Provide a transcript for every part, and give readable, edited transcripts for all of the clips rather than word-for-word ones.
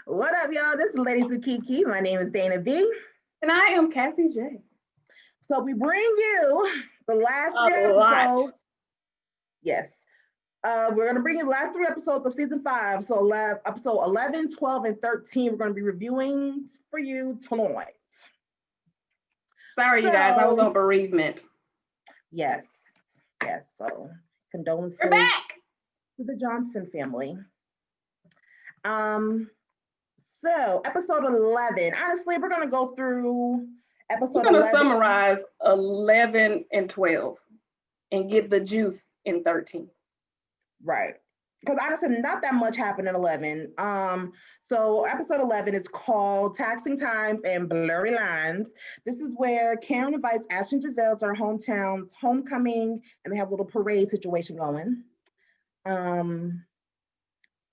What up, y'all? This is Ladies with KeKe. My name is Dana B. And I am Cassie J. So we bring you the last A three lot. episodes. Yes. We're going to bring you the last 3 episodes of season 5. So episode 11, 12, and 13, we're going to be reviewing for you tonight. Sorry, you guys. I was on bereavement. Yes. So condolences We're back to the Johnson family. So episode 11. Honestly, we're going to go through episode 11. We're going to summarize 11 and 12 and get the juice in 13. Right. Because honestly, not that much happened in 11. So episode 11 is called Taxing Times and Blurry Lines. This is where Karen invites Ashley and Giselle to her hometown's homecoming, and they have a little parade situation going.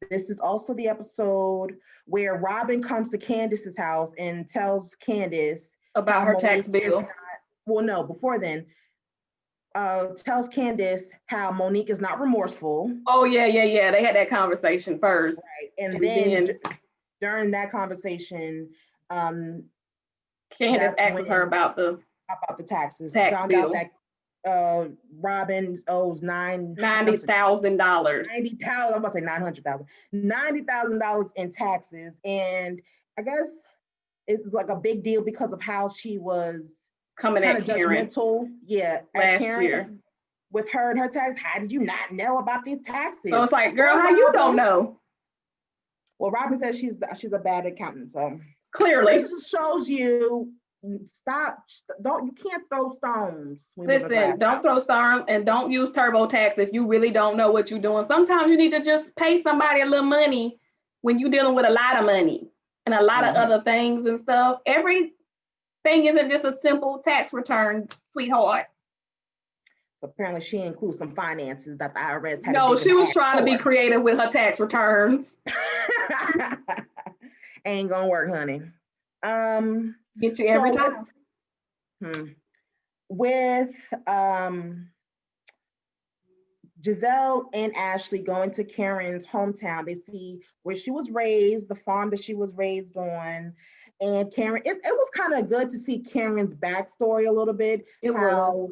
This is also the episode where Robin comes to Candace's house and tells Candace about her tax bill. Before then, tells Candace how Monique is not remorseful. Oh, yeah. They had that conversation first. Right. And then during that conversation, Candace asks her about the taxes. Tax found bill. out that Robin owes $90,000. $90,000. I'm about to say $900,000. $90,000 in taxes, and I guess it's like a big deal because of how she was coming at Karen. Yeah, last year with her and her tax. How did you not know about these taxes? So it's like, girl, how you don't know? Well, Robin says she's a bad accountant, so clearly this just shows you. You can't throw stones. Listen, don't throw stones and don't use TurboTax if you really don't know what you're doing. Sometimes you need to just pay somebody a little money when you're dealing with a lot of money and a lot of other things and stuff. Everything isn't just a simple tax return, sweetheart. Apparently she includes some finances that the IRS had. No, she was trying to be creative with her tax returns. Ain't gonna work, honey. Get you every time. With Giselle and Ashley going to Karen's hometown, they see where she was raised, the farm that she was raised on. And Karen, it was kind of good to see Karen's backstory a little bit. It was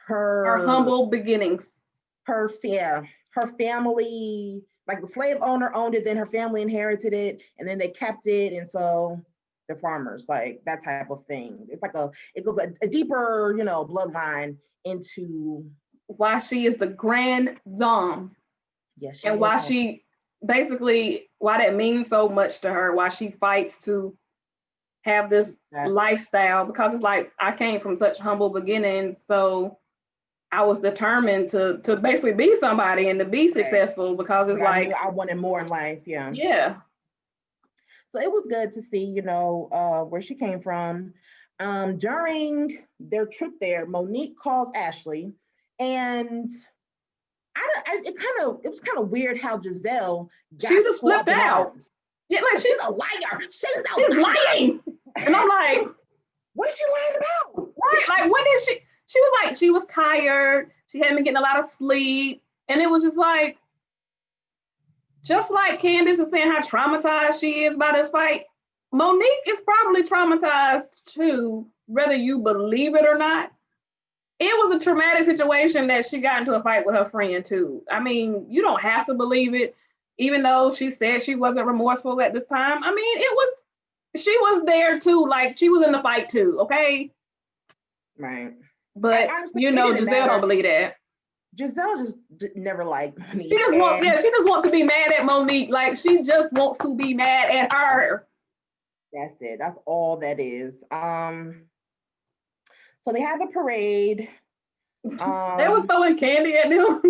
her humble beginnings. Her family, like the slave owner owned it, then her family inherited it, and then they kept it, and so they're farmers, like that type of thing. It's like it goes a deeper, bloodline into why she is the grand dame. Yes, and why that means so much to her, why she fights to have this lifestyle, because it's like, I came from such humble beginnings, so I was determined to basically be somebody and to be successful, because it's like I wanted more in life. Yeah. So it was good to see, where she came from. During their trip there, Monique calls Ashley, and it was kind of weird how Giselle she just flipped out. Yeah, like she's a liar. She's lying. And I'm like, what is she lying about? Right? Like, what is she? She was like, she was tired. She hadn't been getting a lot of sleep, and it was just like Candace is saying how traumatized she is by this fight, Monique is probably traumatized too, whether you believe it or not. It was a traumatic situation that she got into a fight with her friend too. I mean, you don't have to believe it, even though she said she wasn't remorseful at this time. I mean, she was there too, like she was in the fight too, okay? Right. But honestly, Giselle don't believe that. Giselle just never liked Monique. She just wants to be mad at Monique. Like, she just wants to be mad at her. That's it. That's all that is. So they have a parade. They was throwing candy at them.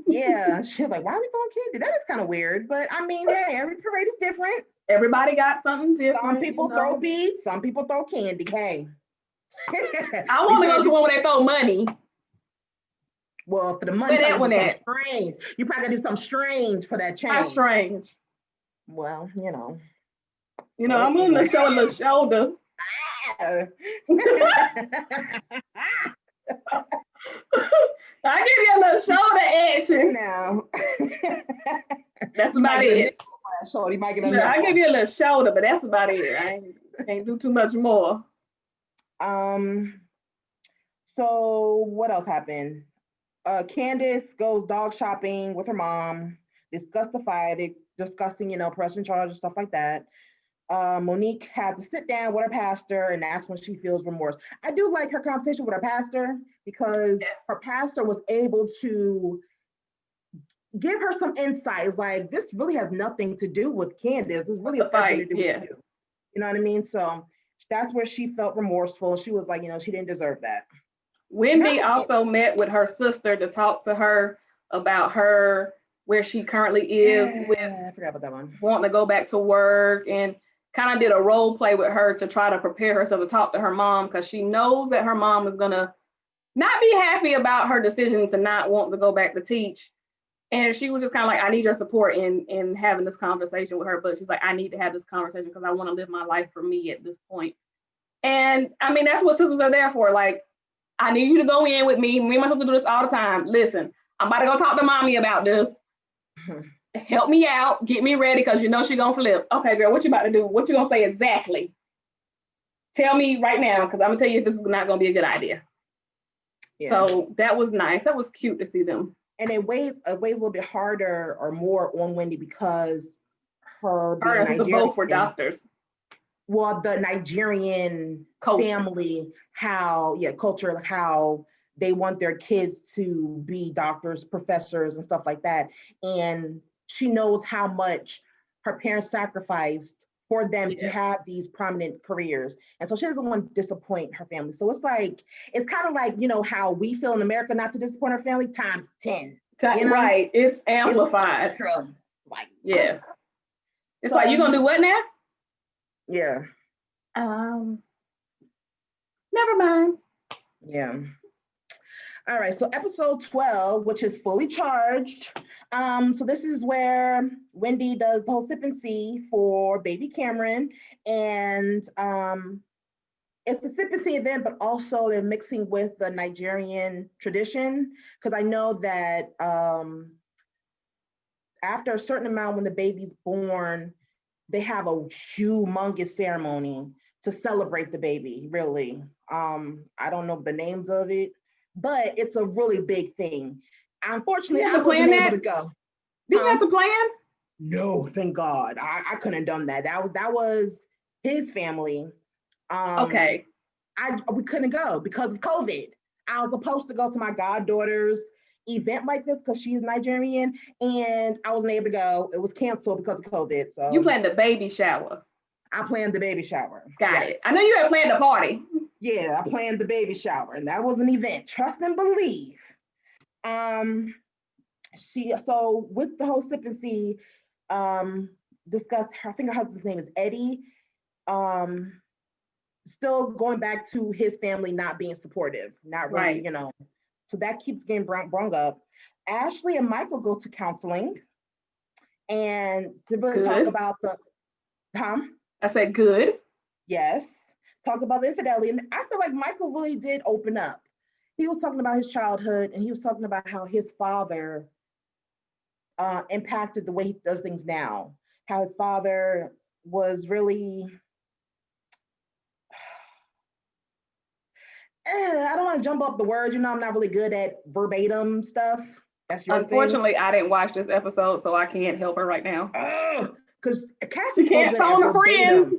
Yeah, she was like, "Why are we throwing candy?" That is kind of weird, but I mean, hey, every parade is different. Everybody got something different. Some people throw beads, some people throw candy. Hey, I want to go to one where they throw money. Well, for the money, something strange. You probably gotta do something strange for that change. How strange? Well, I'm willing to show a little shoulder. I give you a little shoulder action. Now. That's about it. Shorty might get a Yeah, I knuckle. give you a little shoulder, but that's about it. Can't do too much more. So what else happened? Candace goes dog shopping with her mom, discuss the fight, they discussing, pressing charges, stuff like that. Monique has to sit down with her pastor, and that's when she feels remorse. I do like her conversation with her pastor because her pastor was able to give her some insights. Like, this really has nothing to do with Candace. This really has everything to do with you. You know what I mean? So that's where she felt remorseful. She was like, she didn't deserve that. Wendy also met with her sister to talk to her about where she currently is with I forgot about that one. Wanting to go back to work, and kind of did a role play with her to try to prepare herself to talk to her mom, because she knows that her mom is gonna not be happy about her decision to not want to go back to teach. And she was just kind of like, I need your support in having this conversation with her. But she's like, I need to have this conversation because I want to live my life for me at this point. And I mean, that's what sisters are there for. Like, I need you to go in with me. Me and my sister do this all the time. Listen, I'm about to go talk to mommy about this. Help me out. Get me ready, because she gonna flip. Okay, girl, what you about to do? What you gonna say exactly? Tell me right now, because I'm gonna tell you if this is not gonna be a good idea. Yeah. So that was nice. That was cute to see them. And it weighs a little bit harder or more on Wendy because her being Nigerian. Both were doctors. Well, the Nigerian family, culture, like how they want their kids to be doctors, professors, and stuff like that. And she knows how much her parents sacrificed for them to have these prominent careers. And so she doesn't want to disappoint her family. So it's kind of like, how we feel in America not to disappoint our family times 10. Right. It's amplified. It's yes. It's like, you gonna do what now? Yeah. Never mind. Yeah. All right, so episode 12, which is Fully Charged. So this is where Wendy does the whole sip and see for baby Cameron. And it's a sip and see event, but also they're mixing with the Nigerian tradition. Because I know that after a certain amount, when the baby's born, they have a humongous ceremony to celebrate the baby, really. I don't know the names of it, but it's a really big thing. Unfortunately, I wasn't able to go. Did you have to plan? No, thank God. I couldn't have done that. That was his family. Okay. We couldn't go because of COVID. I was supposed to go to my goddaughter's event like this because she's Nigerian, and I wasn't able to go. It was canceled because of COVID. So you planned the baby shower. I planned the bababy shower. Got it. I know you had planned a party. Yeah, I planned the baby shower, and that was an event. Trust and believe. So with the whole sip and see, discussed. I think her husband's name is Eddie. Still going back to his family not being supportive, not really, So that keeps getting brung up. Ashley and Michael go to counseling, and to really talk about I said good. Yes. Talk about the infidelity. And I feel like Michael really did open up. He was talking about his childhood, and he was talking about how his father impacted the way he does things now. How his father was really, I don't want to jump up the words. I'm not really good at verbatim stuff. That's your Unfortunately, thing. I didn't watch this episode, so I can't help her right now. Because Cassie can't phone a friend.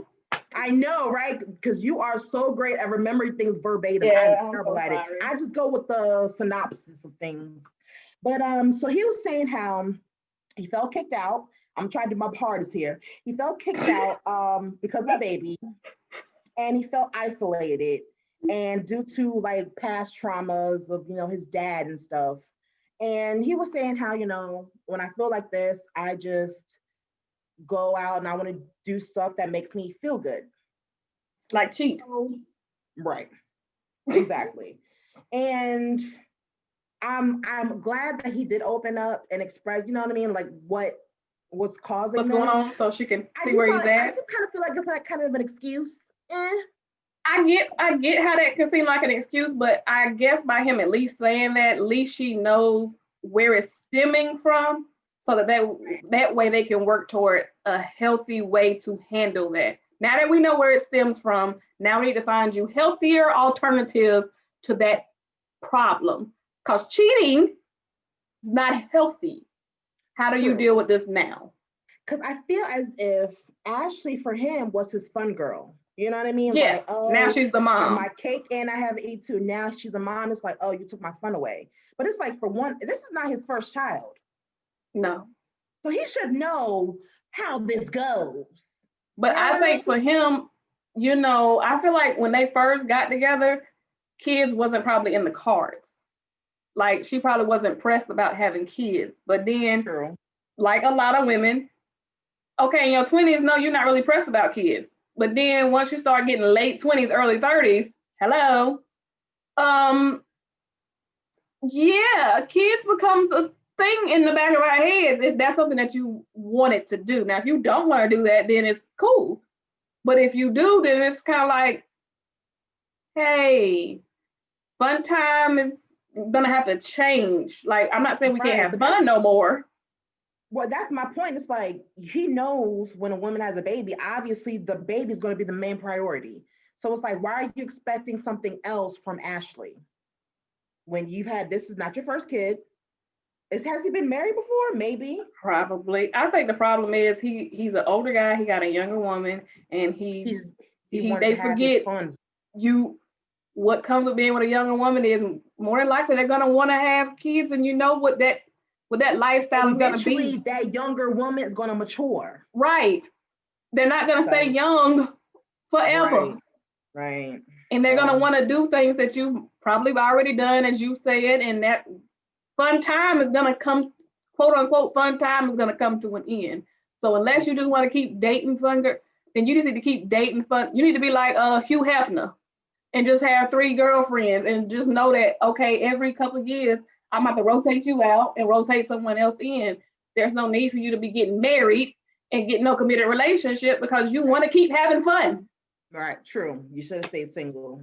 I know, right? Because you are so great at remembering things verbatim. I'm terrible at it. I just go with the synopsis of things. But so he was saying how he felt kicked out. I'm trying to do my hardest here. He felt kicked out because of the baby, and he felt isolated, and due to like past traumas of his dad and stuff. And he was saying how when I feel like this, I just go out and I want to do stuff that makes me feel good. Like cheat. Right. Exactly. And I'm glad that he did open up and express, what I mean? Like what's causing what's going on, so she can see where he's at. I do kind of feel like it's like kind of an excuse. I get how that can seem like an excuse, but I guess by him at least saying that, at least she knows where it's stemming from. so that way they can work toward a healthy way to handle that. Now that we know where it stems from, now we need to find you healthier alternatives to that problem. Because cheating is not healthy. How do you deal with this now? Because I feel as if Ashley for him was his fun girl. You know what I mean? Yeah. Like, oh, now she's the mom. My cake and I have eat too. Now she's a mom. It's like, oh, you took my fun away. But it's like, for one, this is not his first child. No. So he should know how this goes. But I think for him, I feel like when they first got together, kids wasn't probably in the cards. Like, she probably wasn't pressed about having kids. But then, like a lot of women, okay, in your 20s, no, you're not really pressed about kids. But then once you start getting late 20s, early 30s, hello. Yeah, kids becomes a thing in the back of our heads if that's something that you wanted to do. Now, if you don't want to do that, then it's cool. But if you do, then it's kind of like, hey, fun time is gonna have to change. Like, I'm not saying we can't have fun no more. Well, that's my point. It's like, he knows when a woman has a baby, obviously the baby is going to be the main priority. So it's like, why are you expecting something else from Ashley? When you've had, this is not your first kid. Has he been married before? Maybe. Probably. I think the problem is he's an older guy. He got a younger woman, and they forget what comes with being with a younger woman is more than likely they're gonna want to have kids, and you know what that lifestyle is gonna be. That younger woman is gonna mature. Right. They're not gonna stay young forever. Right. And they're gonna want to do things that you probably have already done, as you said, and that fun time is gonna come, quote unquote, fun time is gonna come to an end. So unless you just want to keep dating fun, then you just need to keep dating fun. You need to be like Hugh Hefner and just have 3 girlfriends and just know that, okay, every couple of years, I'm about to rotate you out and rotate someone else in. There's no need for you to be getting married and get no committed relationship because you want to keep having fun. Right, true. You should have stayed single.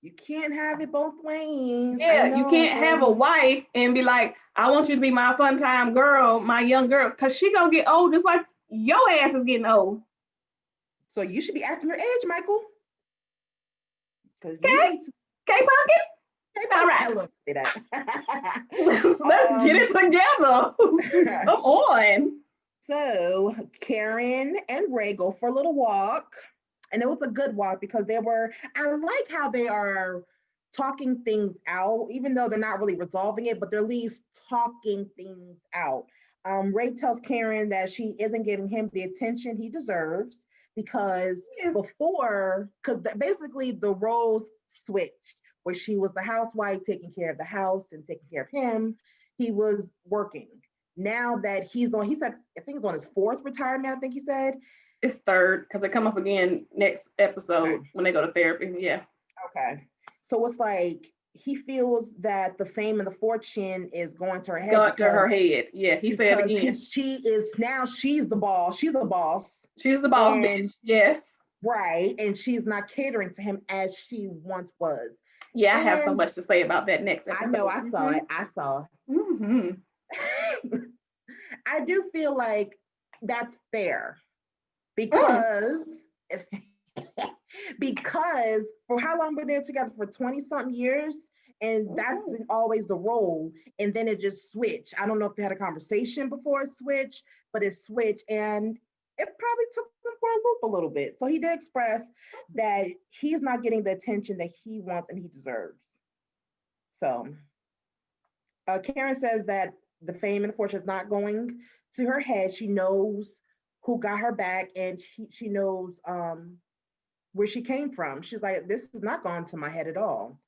You can't have it both ways. Yeah, you can't have a wife and be like, I want you to be my fun time girl, my young girl, because she gonna get old just like your ass is getting old. So you should be acting your age, Michael. Okay, K-Pocket? All right. Let's get it together. Come on. So Karen and Ray go for a little walk. And it was a good walk because I like how they are talking things out, even though they're not really resolving it, but they're at least talking things out. Ray tells Karen that she isn't giving him the attention he deserves because basically the roles switched, where she was the housewife taking care of the house and taking care of him. He was working. Now that he said, I think it's on his 4th retirement, I think he said. It's 3rd, because they come up again next episode when they go to therapy. Yeah. Okay. So it's like he feels that the fame and the fortune is going to her head. Going to her head. Yeah, he said it again. She's the boss. She's the boss. She's the boss, bitch. Yes. Right. And she's not catering to him as she once was. Yeah, I have so much to say about that next episode. I know, I saw it. I saw it. Mm-hmm. I do feel like that's fair. Because for how long were they together? For 20-something years? And that's been always the role. And then it just switched. I don't know if they had a conversation before it switched, but it switched. And it probably took them for a loop a little bit. So he did express that he's not getting the attention that he wants and he deserves. So Karen says that the fame and the fortune is not going to her head. She knows who got her back, and she knows where she came from. She's like, this has not gone to my head at all.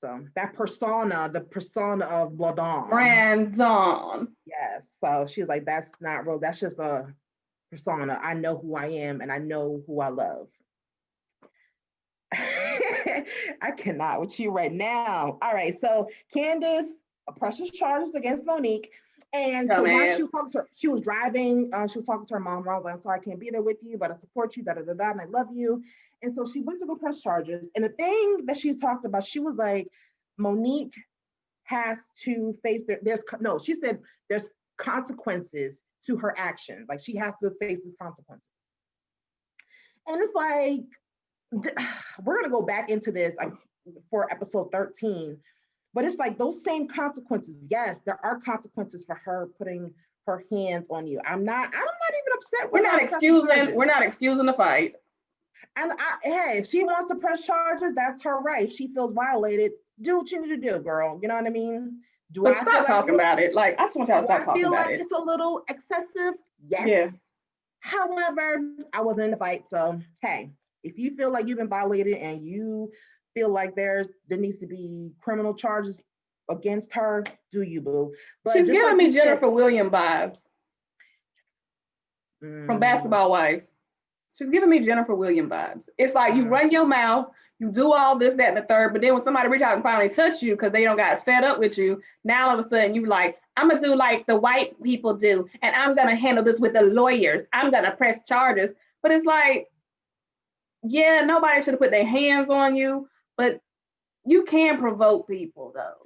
So that the persona of Brandon. Yes. So she's like, that's not real. That's just a persona. I know who I am, and I know who I love. I cannot with you right now. All right. So Candace presses charges against Monique. And so while she was driving, she was talking to her mom. I was like, I'm sorry, I can't be there with you, but I support you, and I love you. And so she went to go press charges. And the thing that she talked about, she was like, Monique has to face she said there's consequences to her actions. Like she has to face these consequences. And it's like, we're going to go back into this like, for episode 13, but it's like those same consequences. Yes, there are consequences for her putting her hands on you. I'm not even upset with we're not excusing the fight. And hey, if she wants to press charges, that's her right. If she feels violated, do what you need to do, girl. You know what I mean? But stop talking about it. Like, I just want y'all to stop talking about it. I feel like it's a little excessive. Yes. Yeah. However, I wasn't in the fight. So, hey, if you feel like you've been violated and you feel like there needs to be criminal charges against her, do you, boo? But she's giving me Jennifer Williams vibes from Basketball Wives. She's giving me Jennifer Williams vibes. It's like you run your mouth, you do all this, that, and the third, but then when somebody reach out and finally touch you because they don't got fed up with you, now all of a sudden you like, I'm gonna do like the white people do, and I'm gonna handle this with the lawyers. I'm gonna press charges. But it's like, yeah, nobody should have put their hands on you, but you can provoke people though.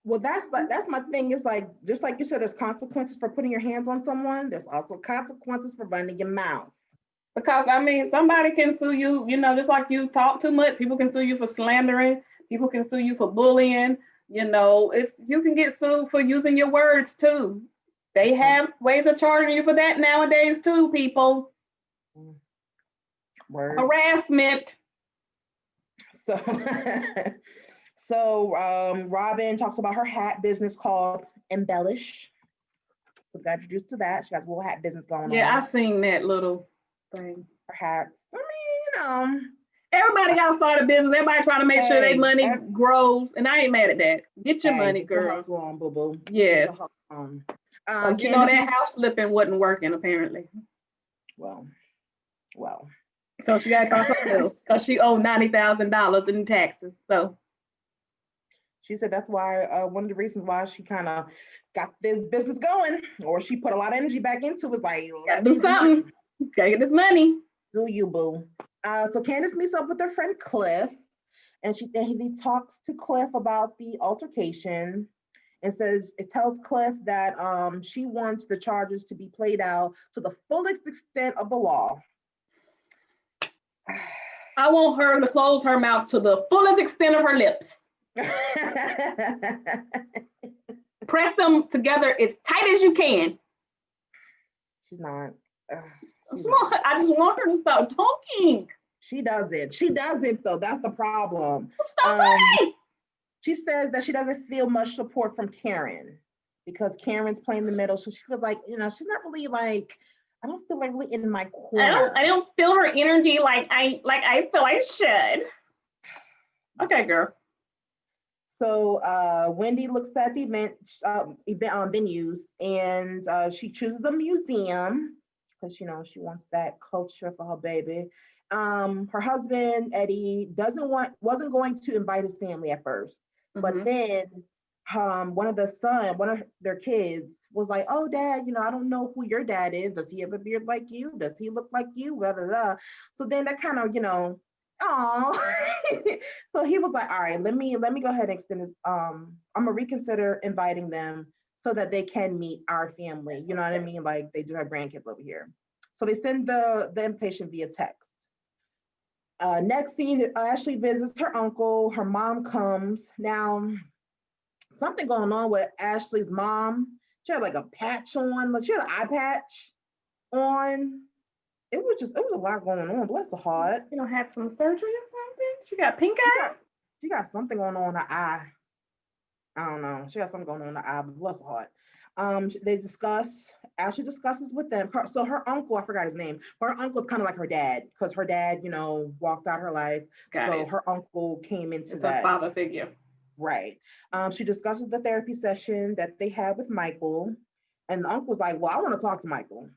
Well, that's my thing. It's like, just like you said, there's consequences for putting your hands on someone. There's also consequences for running your mouth. Because I mean, somebody can sue you, you know, just like you talk too much. People can sue you for slandering. People can sue you for bullying. You know, you can get sued for using your words too. They have ways of charging you for that nowadays too, people. Word. Harassment. So Robin talks about her hat business called Embellish. So got introduced to that. She has a little hat business going on. Yeah, I seen that little thing. Her hats. I mean, everybody got to start a business. Everybody trying to make sure their money grows, and I ain't mad at that. Get your money, girl. Hustle on, boo boo. Yes. You know that house flipping wasn't working apparently. Well. So she got to talk something else because she owed $90,000 in taxes. So she said that's why one of the reasons why she kind of got this business going, or she put a lot of energy back into, was like, gotta do something. Gotta get this money. Do you, boo? So Candace meets up with her friend Cliff, and he talks to Cliff about the altercation, and tells Cliff that she wants the charges to be played out to the fullest extent of the law. I want her to close her mouth to the fullest extent of her lips. Press them together as tight as you can. She's not. I just want her to stop talking. She doesn't though. That's the problem. Stop talking. She says that she doesn't feel much support from Karen because Karen's playing the middle. So she feels like, you know, she's not really like, I don't feel like really in my corner. I don't feel her energy like I feel I should. Okay, girl. So Wendy looks at the event venues, and she chooses a museum because, you know, she wants that culture for her baby. Her husband Eddie wasn't going to invite his family at first, but then one of their kids was like, "Oh, Dad, you know, I don't know who your dad is. Does he have a beard like you? Does he look like you?" Blah, blah, blah. So then that kind of, you know, so he was like, "All right, let me go ahead and extend this. I'm gonna reconsider inviting them so that they can meet our family. You know what I mean? Like they do have grandkids over here." So they send the invitation via text. Next scene, Ashley visits her uncle. Her mom comes. Now, something going on with Ashley's mom. She had like a patch on. Like she had an eye patch on. It was a lot going on. Bless her heart. You know, had some surgery or something. She got pink eye. She got something going on in her eye. I don't know. She got something going on in her eye, but bless her heart. Ashley discusses with them. So her uncle, I forgot his name. Her uncle's kind of like her dad, because her dad, you know, walked out her life. So her uncle came into that. It's a father figure. Right. She discusses the therapy session that they had with Michael. And the uncle's like, "Well, I want to talk to Michael."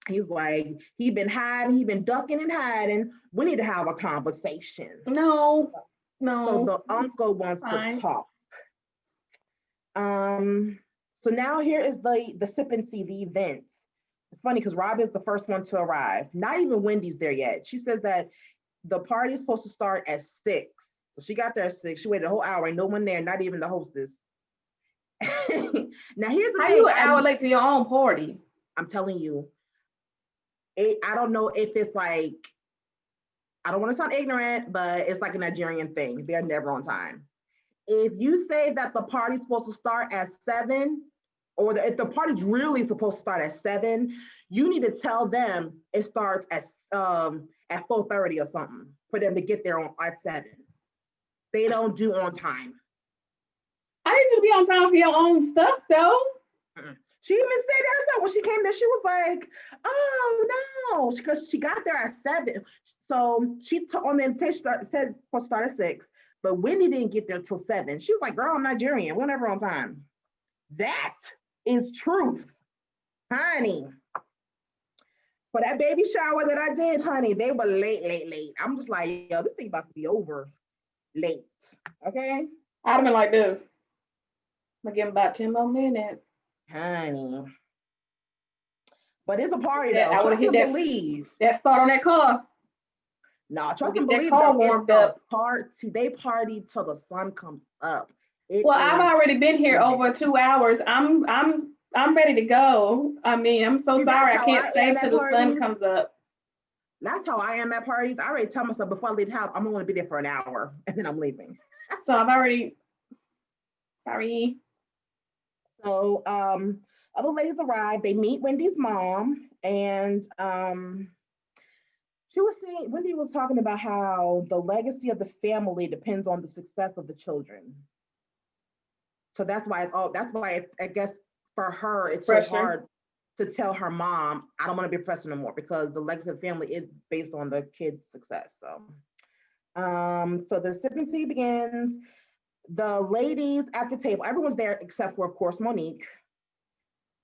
He's like, he's been ducking and hiding. We need to have a conversation. No. So the uncle wants to talk. So now here is the sip and see, the event. It's funny because Rob is the first one to arrive. Not even Wendy's there yet. She says that the party is supposed to start at 6. So she got there at 6. She waited a whole hour, and no one there, not even the hostess. Now here's the How thing. you an hour late to your own party? I'm telling you, I don't know if it's like, I don't want to sound ignorant, but it's like a Nigerian thing. They're never on time. If you say that the party's supposed to start at 7, or if the party's really supposed to start at 7, you need to tell them it starts at 4:30 or something for them to get there at 7. They don't do on time. I need you to be on time for your own stuff, though. She even said that herself when she came there. She was like, "Oh no," because she got there at 7. So she on the invitation says supposed to start at 6, but Wendy didn't get there till 7. She was like, "Girl, I'm Nigerian. We're never on time." That is truth, honey. For that baby shower that I did, honey, they were late. I'm just like, yo, this thing about to be over late. Okay, I'd have been like this. I'm gonna give him about 10 more minutes. honey. But it's a party Yeah, though. I would've Trust hit and that- believe. That start on that car. No, trust Get and that believe car though. warmed It's up. they party till the sun comes up. Well, I've already been here over 2 hours. I'm ready to go. I mean, I'm so See, that's sorry I how can't I stay am till at the sun parties. comes up. That's how I am at parties. I already tell myself before I leave the house, I'm gonna be there for an hour and then I'm leaving. So I've already, sorry. So other ladies arrive, they meet Wendy's mom, and Wendy was talking about how the legacy of the family depends on the success of the children. So that's why I guess for her it's so hard to tell her mom, I don't want to be pressed no more because the legacy of the family is based on the kid's success. So so the sipping tea begins. The ladies at the table, everyone's there except for, of course, Monique.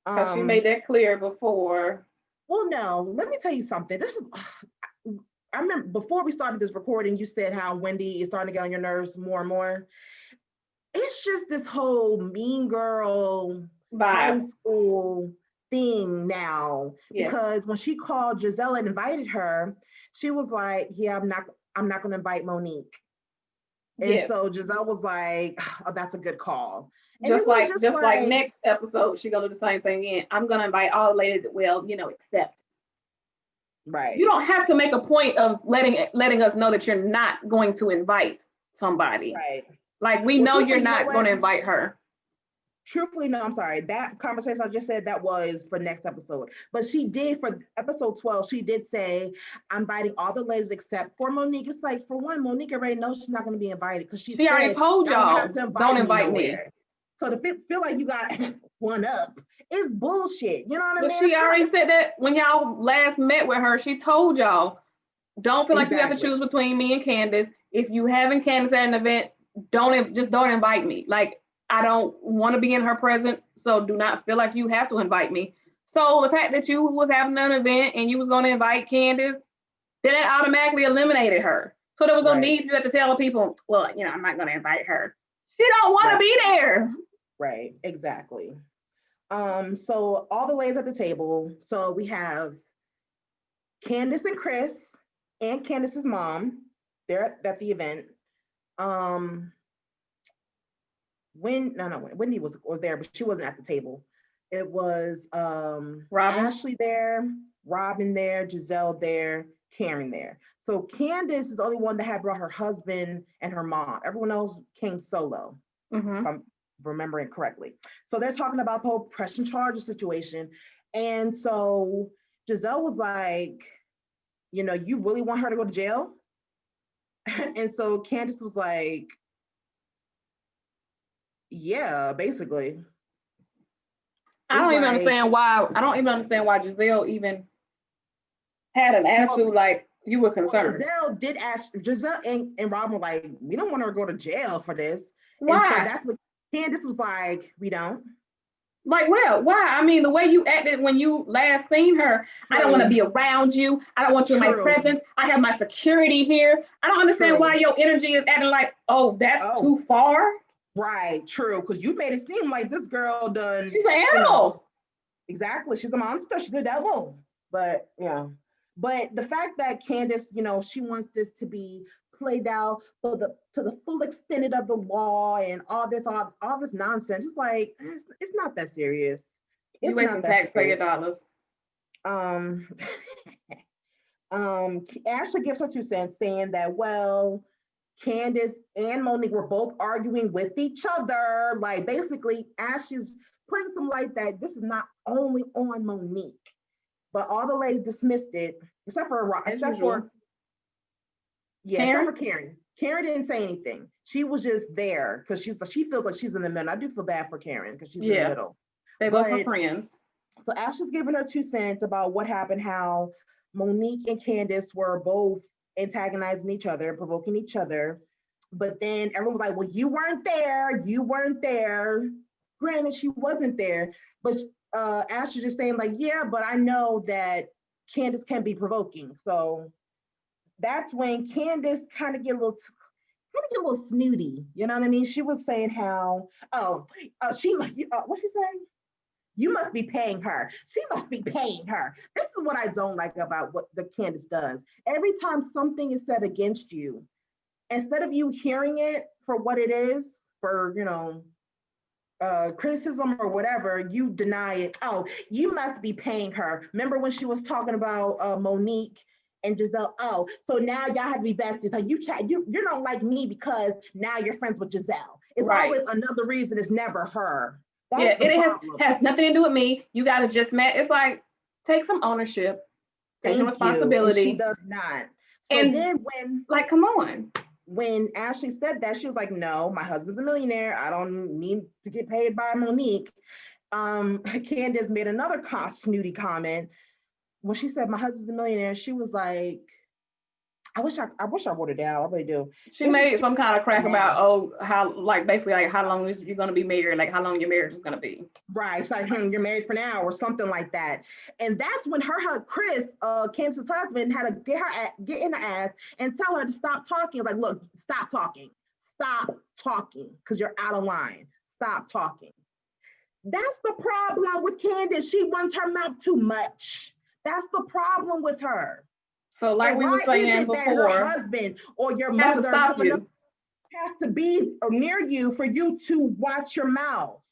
Because she made that clear before. Well, no, let me tell you something. I remember before we started this recording, you said how Wendy is starting to get on your nerves more and more. It's just this whole mean girl high school thing now. Yeah. Because when she called Giselle and invited her, she was like, "Yeah, I'm not going to invite Monique." And so Giselle was like, "Oh, that's a good call." And just like next episode, she's gonna do the same thing again. I'm gonna invite all the ladies that will, accept. Right. You don't have to make a point of letting us know that you're not going to invite somebody. Right. Like we know you're not going to invite her. Truthfully, no, I'm sorry. That conversation I just said, that was for next episode. But she did, for episode 12, she did say, "I'm inviting all the ladies except for Monique." It's like, for one, Monique already knows she's not going to be invited because she already told y'all, don't invite me. So to feel like you got one up is bullshit. You know what I mean? But she already said that when y'all last met with her. She told y'all, don't feel like you have to choose between me and Candace. If you having Candace at an event, don't invite me. Like, I don't want to be in her presence, so do not feel like you have to invite me. So the fact that you was having an event and you was going to invite Candace, then it automatically eliminated her. So there was no need for you to tell people, well, I'm not going to invite her. She don't want to be there. Right, exactly. So all the ladies at the table. So we have Candace and Chris and Candace's mom. They're at the event. Wendy was there, but she wasn't at the table. It was Ashley there, Robin there, Giselle there, Karen there. So Candace is the only one that had brought her husband and her mom. Everyone else came solo, if I'm remembering correctly. So they're talking about the whole pressing charges situation. And so Giselle was like, you really want her to go to jail? And so Candace was like, yeah, basically. I don't even understand why Giselle even had an attitude like you were concerned. Giselle and Robin were like, we don't want her to go to jail for this. Why? And so that's what Candace was like, we don't. Like, well, why? I mean, the way you acted when you last seen her, I don't want to be around you. I don't want you in my presence. I have my security here. I don't understand why your energy is acting like, oh, that's too far. Right, true. Because you made it seem like this girl done. She's an animal. Exactly. She's a monster. She's a devil. But yeah. But the fact that Candace, she wants this to be played out to the full extent of the law and all this nonsense. It's like it's not that serious. You It's wasting not that taxpayer serious. dollars. Um, Ashley gives her 2 cents, saying that, well, Candace and Monique were both arguing with each other. Like, basically, Ashley's putting some light that this is not only on Monique, but all the ladies dismissed it, except for Karen. Karen didn't say anything. She was just there because she feels like she's in the middle. I do feel bad for Karen because she's in the middle. They both were friends. So Ashley's giving her 2 cents about what happened, how Monique and Candace were both antagonizing each other, provoking each other. But then everyone was like, well, you weren't there. You weren't there. Granted, she wasn't there. But Ashley just saying like, yeah, but I know that Candace can be provoking. So that's when Candace kind of get a little snooty. You know what I mean? She was saying how, what's she saying? You must be paying her. She must be paying her. This is what I don't like about what the Candace does. Every time something is said against you, instead of you hearing it for what it is, for criticism or whatever, you deny it. Oh, you must be paying her. Remember when she was talking about Monique and Giselle? Oh, so now y'all have to be besties. You don't like me because now you're friends with Giselle. It's always another reason. It's never her. It has nothing to do with me. You guys are just mad. It's like, take some ownership, take some responsibility. And she does not. So and then come on. When Ashley said that, she was like, no, my husband's a millionaire. I don't need to get paid by Monique. Candace made another snooty comment. When she said my husband's a millionaire, she was like, I wish I wrote it down. I really do. She made some kind of crack about, how long is you going to be married? Like how long your marriage is going to be. Right. It's like, you're married for now or something like that. And that's when Chris, Candace's husband, had to get in her ass and tell her to stop talking. Like, look, stop talking. Stop talking because you're out of line. Stop talking. That's the problem with Candace. She runs her mouth too much. That's the problem with her. So like we were saying before, that her husband or your mother has to be near you for you to watch your mouth.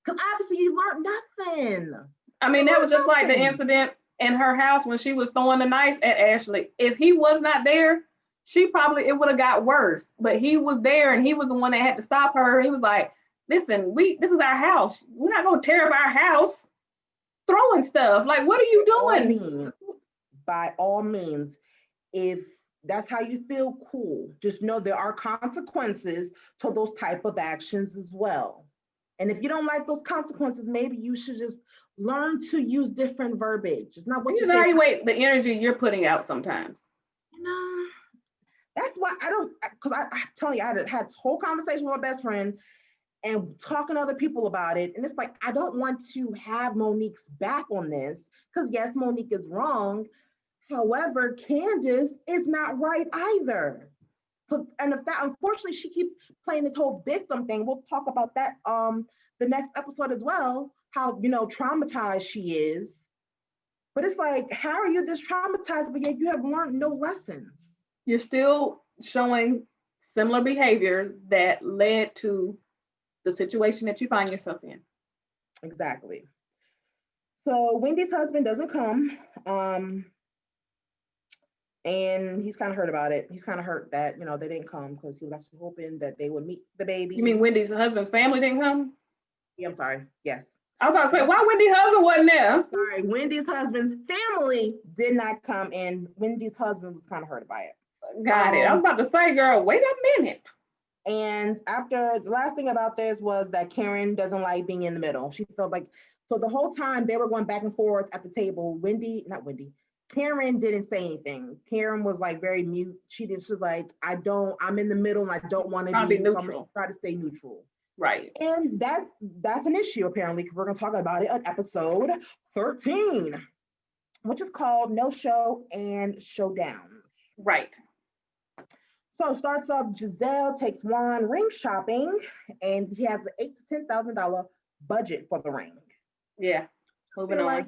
Because obviously you learned nothing. I mean, that was just like the incident in her house when she was throwing the knife at Ashley. If he was not there, it would have got worse. But he was there and he was the one that had to stop her. He was like, listen, this is our house. We're not gonna tear up our house throwing stuff. Like, what are you doing? By all means, if that's how you feel, cool. Just know there are consequences to those type of actions as well. And if you don't like those consequences, maybe you should just learn to use different verbiage. It's not what you evaluate the energy you're putting out sometimes. That's why I don't, because I tell you, I had this whole conversation with my best friend and talking to other people about it. And it's like, I don't want to have Monique's back on this because yes, Monique is wrong. However, Candace is not right either. So, and if that, unfortunately, she keeps playing this whole victim thing. We'll talk about that the next episode as well, how, traumatized she is. But it's like, how are you this traumatized, but yet you have learned no lessons? You're still showing similar behaviors that led to the situation that you find yourself in. Exactly. So Wendy's husband doesn't come. And he's kind of hurt about it. He's kind of hurt that, they didn't come because he was actually hoping that they would meet the baby. You mean Wendy's husband's family didn't come? Yeah, I'm sorry. Yes. I was about to say, why Wendy's husband wasn't there? Sorry, Wendy's husband's family did not come, and Wendy's husband was kind of hurt by it. Got it. I was about to say, girl, wait a minute. And after, the last thing about this was that Karen doesn't like being in the middle. She felt like, so the whole time they were going back and forth at the table, Karen didn't say anything. Karen was like very mute. She was like, I'm in the middle and I don't want to be neutral. So I'm gonna try to stay neutral. Right. And that's an issue apparently, because we're gonna talk about it on episode 13, which is called No Show and Showdowns. Right. So it starts off, Giselle takes Juan ring shopping and he has an $8,000 to $10,000 budget for the ring. Yeah. Moving on. Like,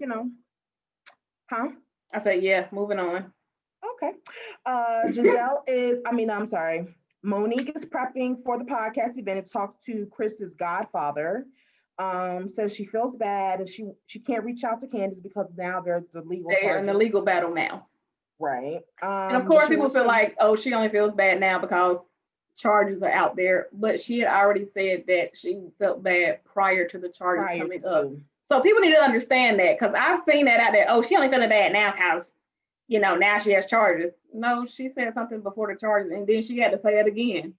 huh? I said, yeah, moving on. Okay. Giselle is, I'm sorry. Monique is prepping for the podcast event to talk to Chris's godfather. Says she feels bad and she can't reach out to Candace because now there's the legal They're in the charges. legal battle now. Right. And of But course, she people wants feel to. like, oh, she only feels bad now because charges are out there. But she had already said that she felt bad prior to the charges Prior coming up. to. So people need to understand that, because I've seen that out there. Oh, she only feeling bad now because, now she has charges. No, she said something before the charges, and then she had to say it again.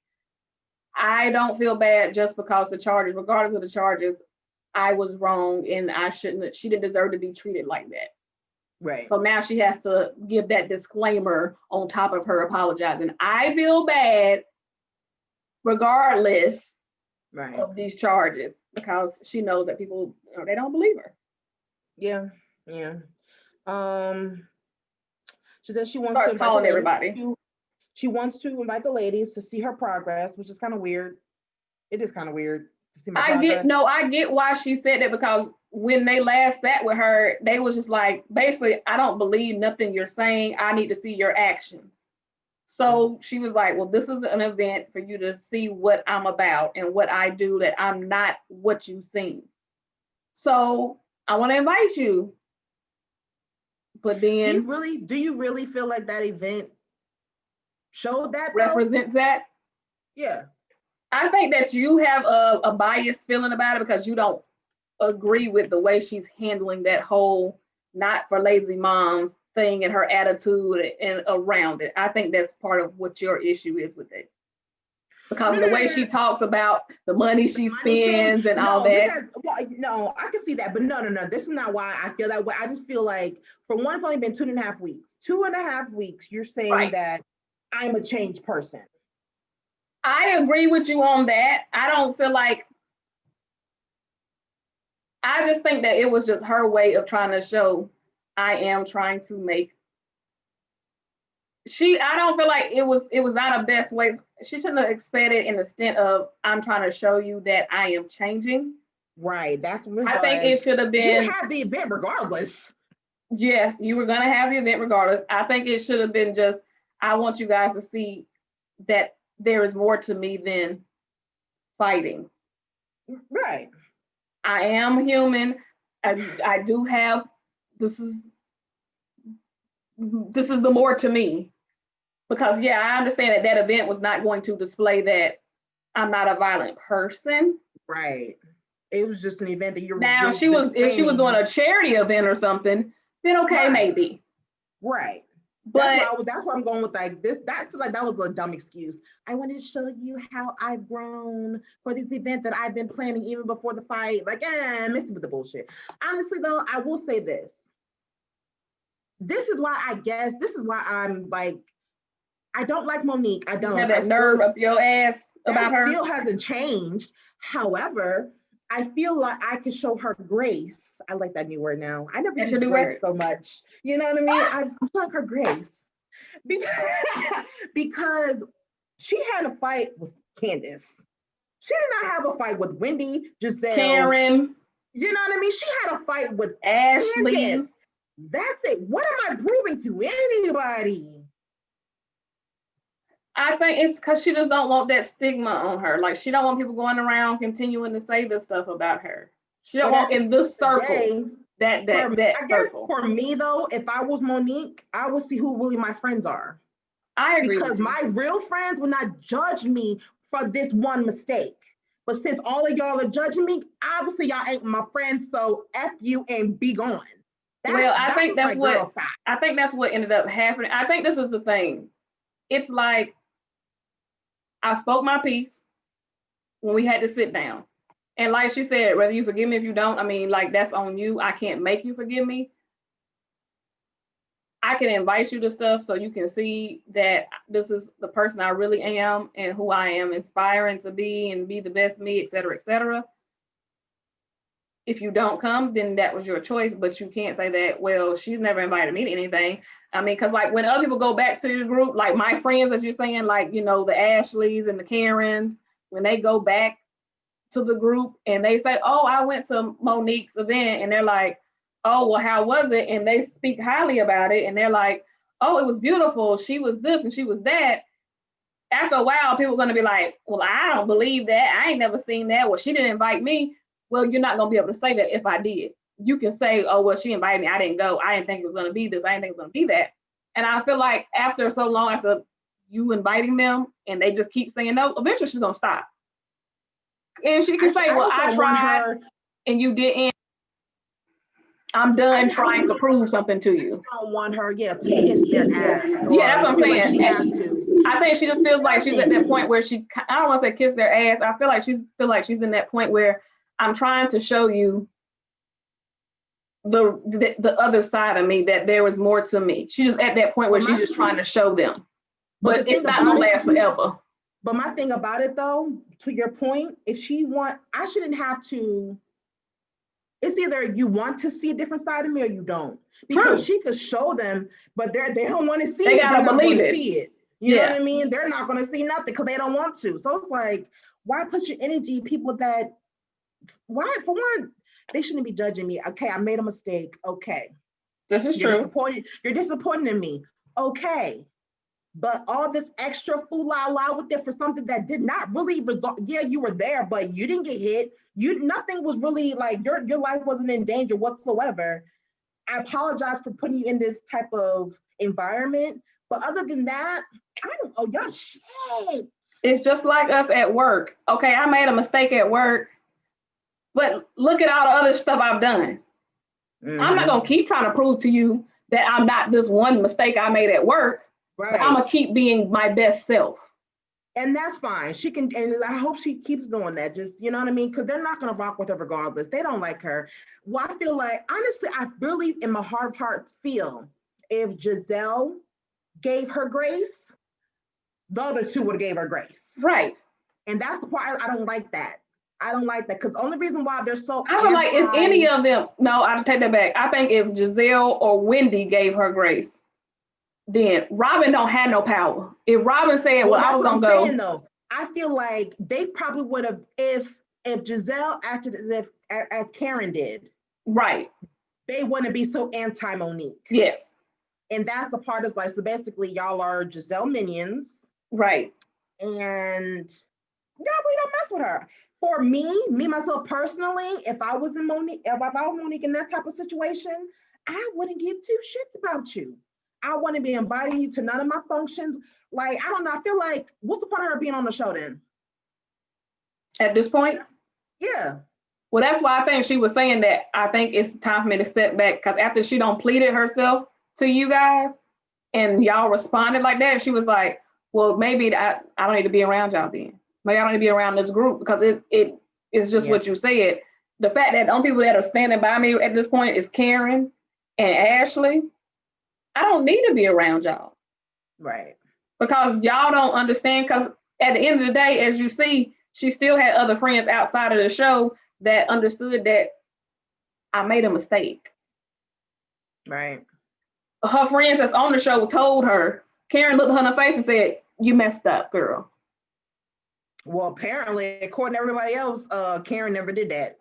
I don't feel bad just because the charges, regardless of the charges, I was wrong and she didn't deserve to be treated like that. Right. So now she has to give that disclaimer on top of her apologizing. I feel bad regardless of these charges, because she knows that people, they don't believe her. Yeah. She says she wants Starts to invite calling the ladies everybody. she wants to invite the ladies to see her progress, which is kind of weird. It is kind of weird to see my progress. I get why she said that, because when they last sat with her, they was just like, basically, I don't believe nothing you're saying. I need to see your actions. So she was like, well, this is an event for you to see what I'm about and what I do, that I'm not what you've seen. So I want to invite you. But then do you really feel like that event showed that represents that? Yeah. I think that you have a biased feeling about it because you don't agree with the way she's handling that whole not for lazy moms thing and her attitude and around it. I think that's part of what your issue is with it. Because of the way she talks about the money she spends and all that. No, I can see that, but no. This is not why I feel that way. I just feel like, for one, it's only been 2.5 weeks. 2.5 weeks, you're saying that I'm a changed person. I agree with you on that. I don't feel like, I just think that it was just her way of trying to show I am trying to make. I don't feel like it was not a best way. She shouldn't have said it in the extent of, I'm trying to show you that I am changing. Right. That's what I think it should have been. You had the event regardless. Yeah, you were gonna have the event regardless. I think it should have been just, I want you guys to see that there is more to me than fighting. Right. I am human. I do have, this is the more to me. Because I understand that event was not going to display that I'm not a violent person. Right. It was just an event that you're now if she was doing a charity event or something, then okay, maybe. Right. But that's why I'm going with like this. I feel like that was a dumb excuse. I wanted to show you how I've grown for this event that I've been planning even before the fight. Like, missing with the bullshit. Honestly, though, I will say this. This is why I'm like, I don't like Monique. I don't. You have that nerve up your ass about her. Still hasn't changed. However, I feel like I can show her grace. I like that new word now. I never used grace so much. You know what I mean? I'm showing her grace because she had a fight with Candace. She did not have a fight with Wendy, Giselle, Karen. You know what I mean? She had a fight with Ashley. Candace. That's it. What am I proving to anybody? I think it's because she just don't want that stigma on her. Like, she don't want people going around continuing to say this stuff about her. She don't want in this circle that I guess for me though, if I was Monique, I would see who really my friends are. I agree. Because my real friends would not judge me for this one mistake. But since all of y'all are judging me, obviously y'all ain't my friends. So F you and be gone. I think that's what ended up happening. I think this is the thing. It's like, I spoke my piece when we had to sit down. And like she said, whether you forgive me if you don't, I mean, like, that's on you. I can't make you forgive me. I can invite you to stuff so you can see that this is the person I really am and who I am inspiring to be and be the best me, et cetera, et cetera. If you don't come, then that was your choice, but you can't say that, well, she's never invited me to anything. I mean, because like when other people go back to the group, like my friends, as you're saying, like, the Ashleys and the Karens, when they go back to the group and they say, oh, I went to Monique's event, and they're like, oh, well, how was it? And they speak highly about it. And they're like, oh, it was beautiful. She was this and she was that. After a while, people are going to be like, well, I don't believe that. I ain't never seen that. Well, she didn't invite me. Well, you're not going to be able to say that if I did. You can say, oh, well, she invited me. I didn't go. I didn't think it was going to be this. I didn't think it was going to be that. And I feel like after so long, after you inviting them and they just keep saying no, eventually she's going to stop. And she can say, well, I tried and you didn't. I'm done trying to prove something to you. I don't want her, to kiss their ass. Yeah, that's what I'm saying. Like she has to. I think she just feels like she's at that point where I don't want to say kiss their ass. I feel like she's in that point where I'm trying to show you the other side of me, that there was more to me. She's just at that point where she's just trying to show them. But it's not gonna last forever. But my thing about it though, to your point, I shouldn't have to. It's either you want to see a different side of me or you don't. Because she could show them, but they don't want to see it. They gotta believe it. See it. You know what I mean? They're not going to see nothing because they don't want to. So it's like, why put your energy people that, why, for one, they shouldn't be judging me. Okay, I made a mistake. Okay. This is true. You're disappointed in me. Okay. But all this extra fool-la-la with it for something that did not really result. Yeah, you were there, but you didn't get hit. Nothing was really like, your life wasn't in danger whatsoever. I apologize for putting you in this type of environment. But other than that, I don't owe y'all shit. It's just like us at work. Okay, I made a mistake at work, but look at all the other stuff I've done. Mm-hmm. I'm not going to keep trying to prove to you that I'm not this one mistake I made at work. Right. But I'm going to keep being my best self. And that's fine. She can, and I hope she keeps doing that. Just, you know what I mean? Because they're not going to rock with her regardless. They don't like her. Well, I feel like, honestly, I really, in my heart of hearts, feel if Giselle gave her grace, the other two would have gave her grace. Right. And that's the part I don't like that. I don't like that because the only reason why they're so I feel like if any of them, no, I'll take that back. I think if Giselle or Wendy gave her grace, then Robin don't have no power. If Robin said, well I was gonna go. Saying, though, I feel like they probably would have, if Giselle acted as Karen did. Right. They wouldn't be so anti-Monique. Yes. And that's the part is like, so basically y'all are Giselle minions. Right. And y'all really don't mess with her. For me myself personally, if I was Monique in that type of situation, I wouldn't give two shits about you. I wouldn't be inviting you to none of my functions. Like, I don't know. I feel like, what's the point of her being on the show then? At this point? Yeah. Well, that's why I think she was saying that I think it's time for me to step back, because after she don't pleaded herself to you guys and y'all responded like that, she was like, well, maybe I don't need to be around y'all then. Maybe I don't need to be around this group because it is just what you said. The fact that the only people that are standing by me at this point is Karen and Ashley. I don't need to be around y'all. Right. Because y'all don't understand, because at the end of the day, as you see, she still had other friends outside of the show that understood that I made a mistake. Right. Her friends that's on the show told her, Karen looked her in the face and said, you messed up, girl. Well, apparently, according to everybody else, Karen never did that.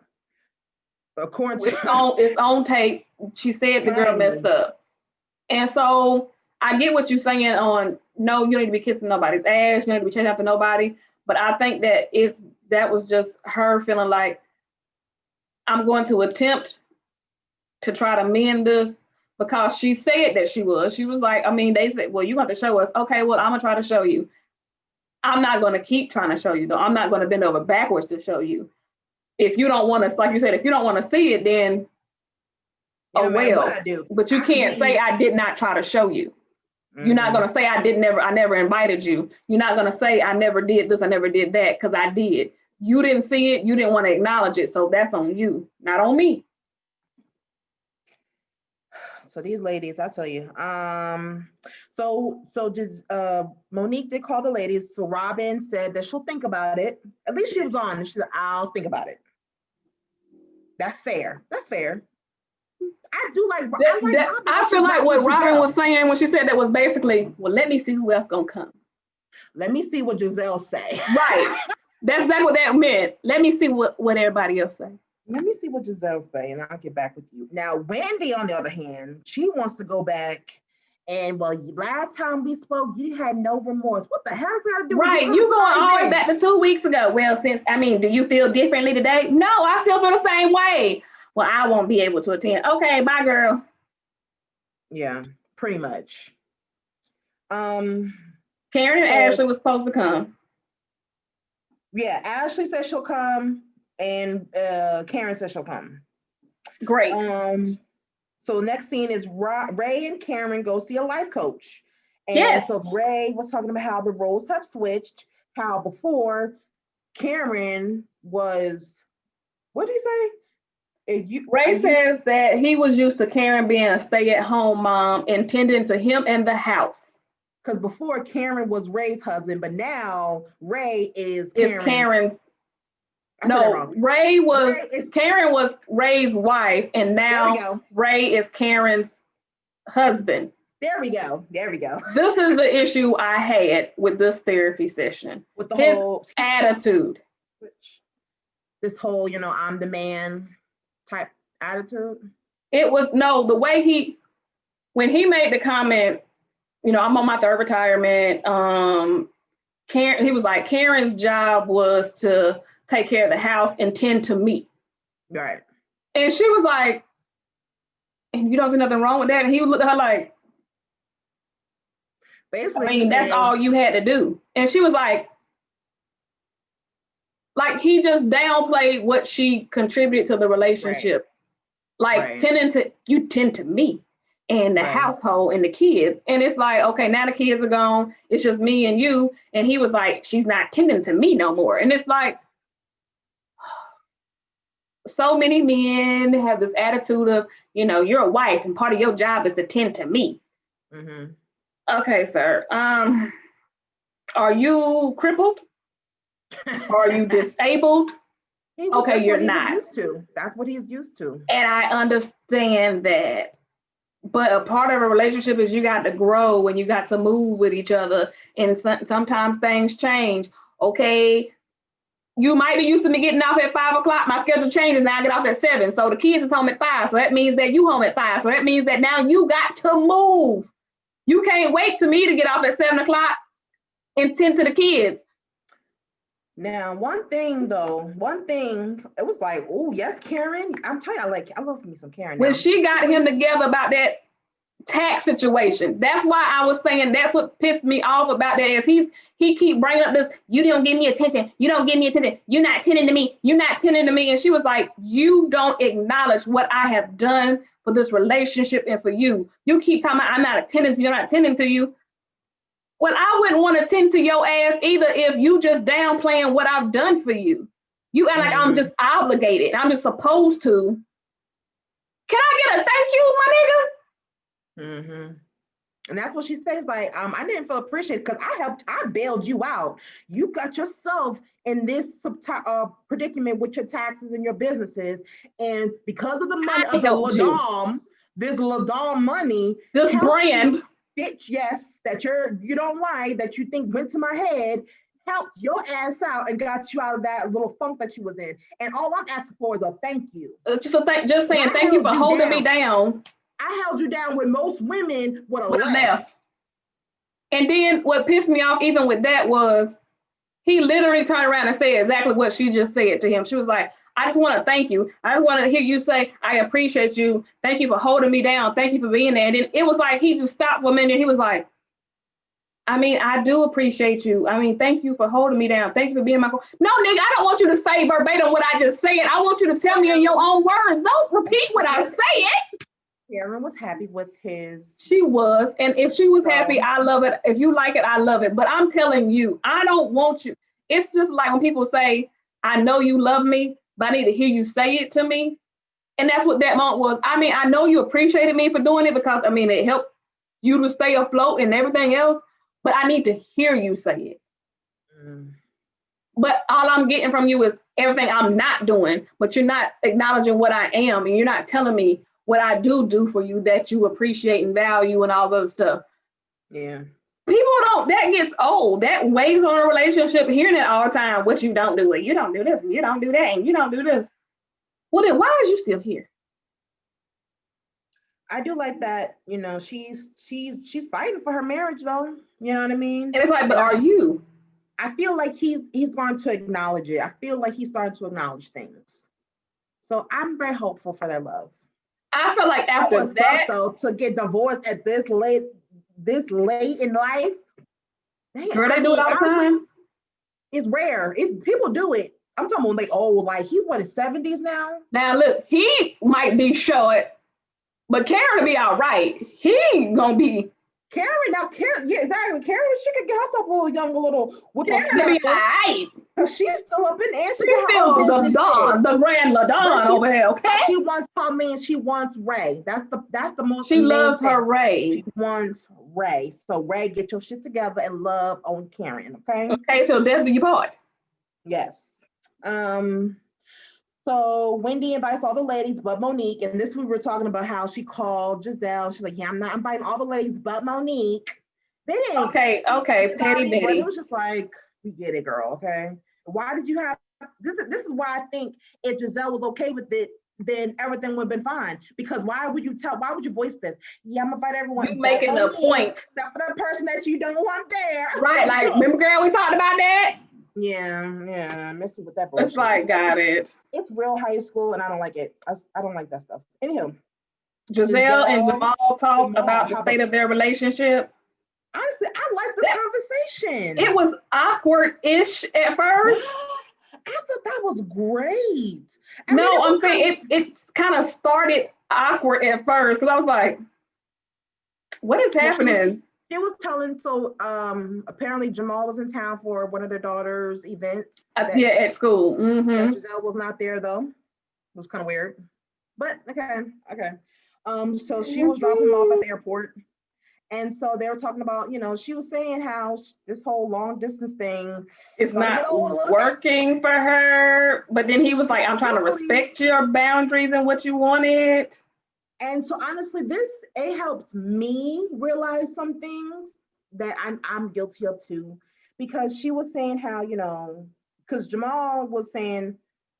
According to it's on tape, she said the girl messed up. And so I get what you're saying on, no, you don't need to be kissing nobody's ass, you don't need to be chasing after nobody. But I think that if that was just her feeling like, I'm going to attempt to try to mend this, because she said that she was. She was like, I mean, they said, well, you got to show us. Okay, well, I'm going to try to show you. I'm not going to keep trying to show you, though. I'm not going to bend over backwards to show you. If you don't want to, like you said, if you don't want to see it, then oh well, but you can't say I did not try to show you. Mm-hmm. You're not gonna say I never invited you. You're not gonna say I never did this, I never did that, because I did. You didn't see it, you didn't want to acknowledge it, so that's on you, not on me. So these ladies, I tell you, so just Monique did call the ladies. So Robin said that she'll think about it. At least she was on. She said, I'll think about it. That's fair. That's fair. I do like I feel like what Robin was saying when she said that was basically, well, let me see who else gonna come. Let me see what Giselle say. Right. That's exactly what that meant. Let me see what everybody else say. Let me see what Giselle say, and I'll get back with you. Now, Wendy, on the other hand, she wants to go back And well, last time we spoke, you had no remorse. What the hell does that have to do with Right, you going all the way back to 2 weeks ago. Well, do you feel differently today? No, I still feel the same way. Well, I won't be able to attend. Okay, bye, girl. Yeah, pretty much. Karen and Ashley was supposed to come. Yeah, Ashley said she'll come, and Karen said she'll come. Great. So the next scene is Ray and Karen go see a life coach. And yes. So Ray was talking about how the roles have switched, how before Karen was, what did he say? Ray says that he was used to Karen being a stay-at-home mom and tending to him and the house. Because before Karen was Ray's husband, but now Ray is Karen's. No, Karen was Ray's wife, and now Ray is Karen's husband. There we go. This is the issue I had with this therapy session. With the his whole attitude. This whole, I'm the man type attitude. It was the way when he made the comment, I'm on my third retirement. Karen, he was like, Karen's job was to take care of the house and tend to me. Right. And she was like, and you don't see nothing wrong with that. And he looked at her like, basically, that's all you had to do. And she was like he just downplayed what she contributed to the relationship. Right. You tend to me and the household and the kids. And it's like, okay, now the kids are gone. It's just me and you. And he was like, she's not tending to me no more. And it's like, so many men have this attitude of, you're a wife and part of your job is to tend to me. Mm-hmm. Okay, sir. Are you crippled? Are you disabled? Okay, you're not. That's what he's used to. And I understand that. But a part of a relationship is you got to grow and you got to move with each other. And sometimes things change. Okay, you might be used to me getting off at 5 o'clock. My schedule changes. Now I get off at 7. So the kids is home at 5. So that means that you home at 5. So that means that now you got to move. You can't wait to me to get off at 7 o'clock and tend to the kids. Now, one thing, it was like, oh, yes, Karen. I'm telling you, I love me some Karen. When she got him together about that tax situation, that's why I was saying that's what pissed me off about that is he keep bringing up this, you don't give me attention. You don't give me attention. You're not tending to me. You're not tending to me. And she was like, you don't acknowledge what I have done for this relationship and for you. You keep talking about I'm not attending to you. I'm not attending to you. Well, I wouldn't want to tend to your ass either if you just downplaying what I've done for you. You act like I'm just obligated. I'm just supposed to. Can I get a thank you, my nigga? Mm-hmm. And that's what she says. Like, I didn't feel appreciated because I bailed you out. You got yourself in this predicament with your taxes and your businesses. And because of the money of the Ladom, this Ladom money, this brand, bitch, yes, that you don't like, that you think went to my head, helped your ass out and got you out of that little funk that you was in. And all I'm asking for is a thank you. Just saying thank you for holding me down. I held you down when most women would have left. And then what pissed me off even with that was he literally turned around and said exactly what she just said to him. She was like, I just want to thank you. I just want to hear you say, I appreciate you. Thank you for holding me down. Thank you for being there. And then it was like, he just stopped for a minute. He was like, I do appreciate you. Thank you for holding me down. Thank you for being my. No, nigga, I don't want you to say verbatim what I just said. I want you to tell me in your own words. Don't repeat what I said. Karen was happy with his. She was. And if she was happy, I love it. If you like it, I love it. But I'm telling you, I don't want you. It's just like when people say, I know you love me, but I need to hear you say it to me. And that's what that moment was. I know you appreciated me for doing it because, it helped you to stay afloat and everything else. But I need to hear you say it. Mm. But all I'm getting from you is everything I'm not doing, but you're not acknowledging what I am. And you're not telling me what I do for you that you appreciate and value and all those stuff. Yeah. People that gets old. That weighs on a relationship, hearing it all the time. What you don't do, you don't do this, and you don't do that, and you don't do this. Well, then why is you still here? I do like that, she's fighting for her marriage though. You know what I mean? And it's like, but are you? I feel like he's going to acknowledge it. I feel like he's starting to acknowledge things. So I'm very hopeful for their love. I feel like after that suck, though, to get divorced at this late in life. Girl, they do it all the time. It's rare. People do it. I'm talking about like he's what, his 70s now? Now look, he might be short, but Karen will be all right. He gonna be Karen, yeah, exactly. Karen, she could get herself a little with Karen will be all right. Cause she's still up in there. She's still the grand LaDon over here, okay? She wants her man. She wants Ray. That's the most. She loves her Ray. She wants Ray. So Ray, get your shit together and love on Karen, okay? Okay, so death do you part. Yes. So Wendy invites all the ladies but Monique, and this we were talking about how she called Giselle. She's like, "Yeah, I'm not inviting all the ladies but Monique." They didn't. Okay, petty Betty. But it was just like, we get it, girl. Okay, why did you have this? This is why I think if Giselle was okay with it, then everything would have been fine. Because why would you voice this? Yeah, I'm gonna invite everyone. You making a point. Except for the person that you don't want there. Right, like remember, girl, we talked about that. Yeah, messing with that bullshit. It's like, got it. It's real high school, and I don't like it. I don't like that stuff. Anywho, Giselle and Jamal talked about the state of their relationship. Honestly, I like this conversation. It was awkward-ish at first. I thought that was great. I'm saying it kind of started awkward at first because I was like, what is happening? She was telling, so apparently Jamal was in town for one of their daughter's events. At school. Mm-hmm. Giselle was not there though. It was kind of weird. But okay. So she was dropping him off at the airport. And so they were talking about, she was saying how this whole long distance thing is not working for her. But then he was like, I'm trying to respect your boundaries and what you wanted. And so honestly, it helped me realize some things that I'm guilty of too, because she was saying how, because Jamal was saying,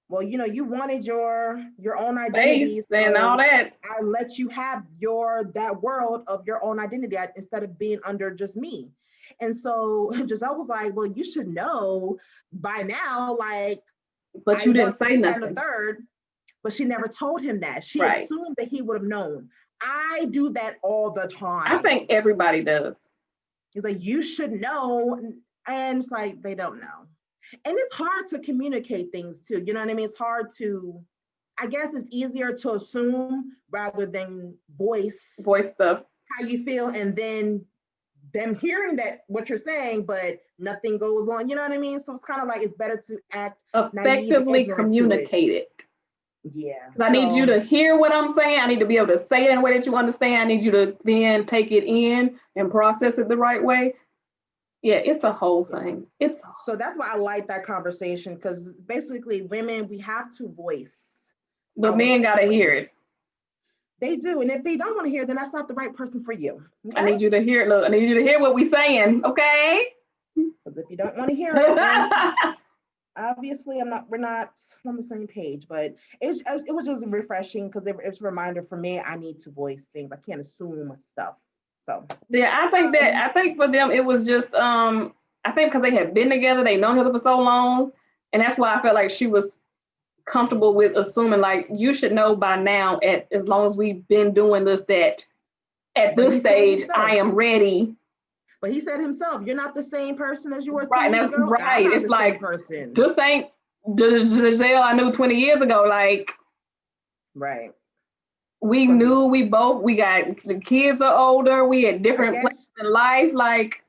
well, you wanted your own identity and all that. I let you have that world of your own identity instead of being under just me. And so Giselle was like, well, you should know by now, like, but you didn't say nothing. But she never told him that. She assumed that he would have known. I do that all the time. I think everybody does. He's like, you should know. And it's like, they don't know. And it's hard to communicate things too. You know what I mean? It's hard to, I guess it's easier to assume rather than voice stuff. How you feel. And then them hearing that what you're saying, but nothing goes on. You know what I mean? So it's kind of like, it's better to act effectively communicate it. Yeah. Because I need you to hear what I'm saying. I need to be able to say it in a way that you understand. I need you to then take it in and process it the right way. Yeah, it's a whole thing. So that's why I like that conversation, because basically women, we have to voice. But men gotta hear it. They do. And if they don't want to hear, then that's not the right person for you. Okay? I need you to hear it. Look, I need you to hear what we're saying, okay? Because if you don't want to hear it, then obviously we're not on the same page, but it was just refreshing because it's a reminder for me, I need to voice things. I can't assume stuff. So yeah, I think for them it was just I think because they had been together, they've known each other for so long, and that's why I felt like she was comfortable with assuming like you should know by now, as long as we've been doing this, that at this stage I am ready. But he said himself, you're not the same person as you were 2 years ago. Right, that's right. It's like, this ain't the Giselle I knew 20 years ago. Like, right. We knew we got, the kids are older. We had different places in life. Like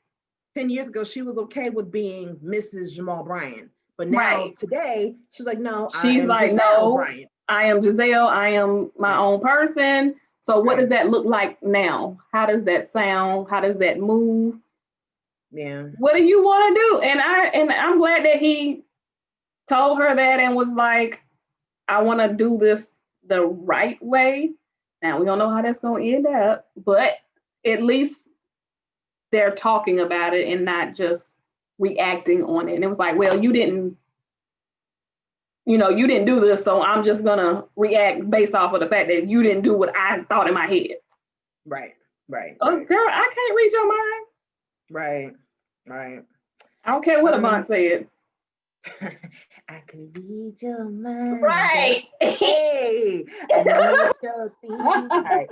10 years ago, she was okay with being Mrs. Jamal Bryant. But now today, she's like, no, she's like, no, Bryant. I am Giselle. I am my own person. So what does that look like now? How does that sound? How does that move? Yeah. What do you want to do? And I'm glad that he told her that and was like, I want to do this the right way. Now we don't know how that's going to end up, but at least they're talking about it and not just reacting on it. And it was like, well, you didn't do this, so I'm just gonna react based off of the fact that you didn't do what I thought in my head. Right. Oh, girl, I can't read your mind. Right. I don't care what Avant said. I could read your mind. Right. Hey, I know what you're thinking. Right.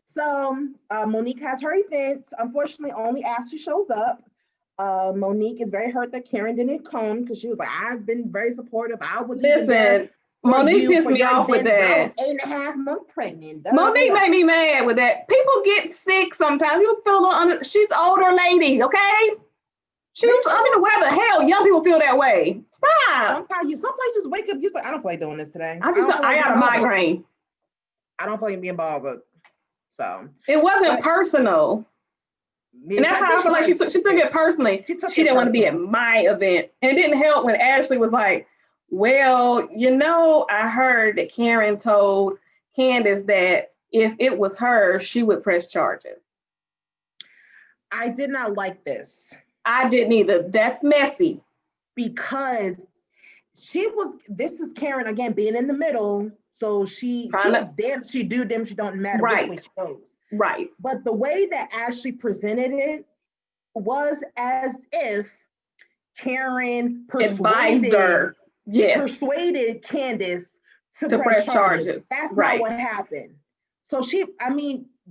So Monique has her event. Unfortunately, only Ashley shows up. Monique is very hurt that Karen didn't come because she was like, I've been very supportive. I was even there. Monique pissed me off with that. I was 8.5 months pregnant. Monique made me mad with that. People get sick sometimes. People feel a little she's an older lady, okay? She was, I mean, where the hell young people feel that way? Stop. Sometimes you just wake up, I don't feel like doing this today. I got a migraine. I don't feel like being bothered. So it wasn't personal. And that's how I feel like she took it personally. She didn't want to be at my event. And it didn't help when Ashley was like, well, I heard that Karen told Candace that if it was her, she would press charges. I did not like this. I didn't either. That's messy. Because this is Karen again being in the middle. So she damn she do, damn she don't matter which way she goes. Right. But the way that Ashley presented it was as if Karen persuaded Candace to press charges. That's not what happened. So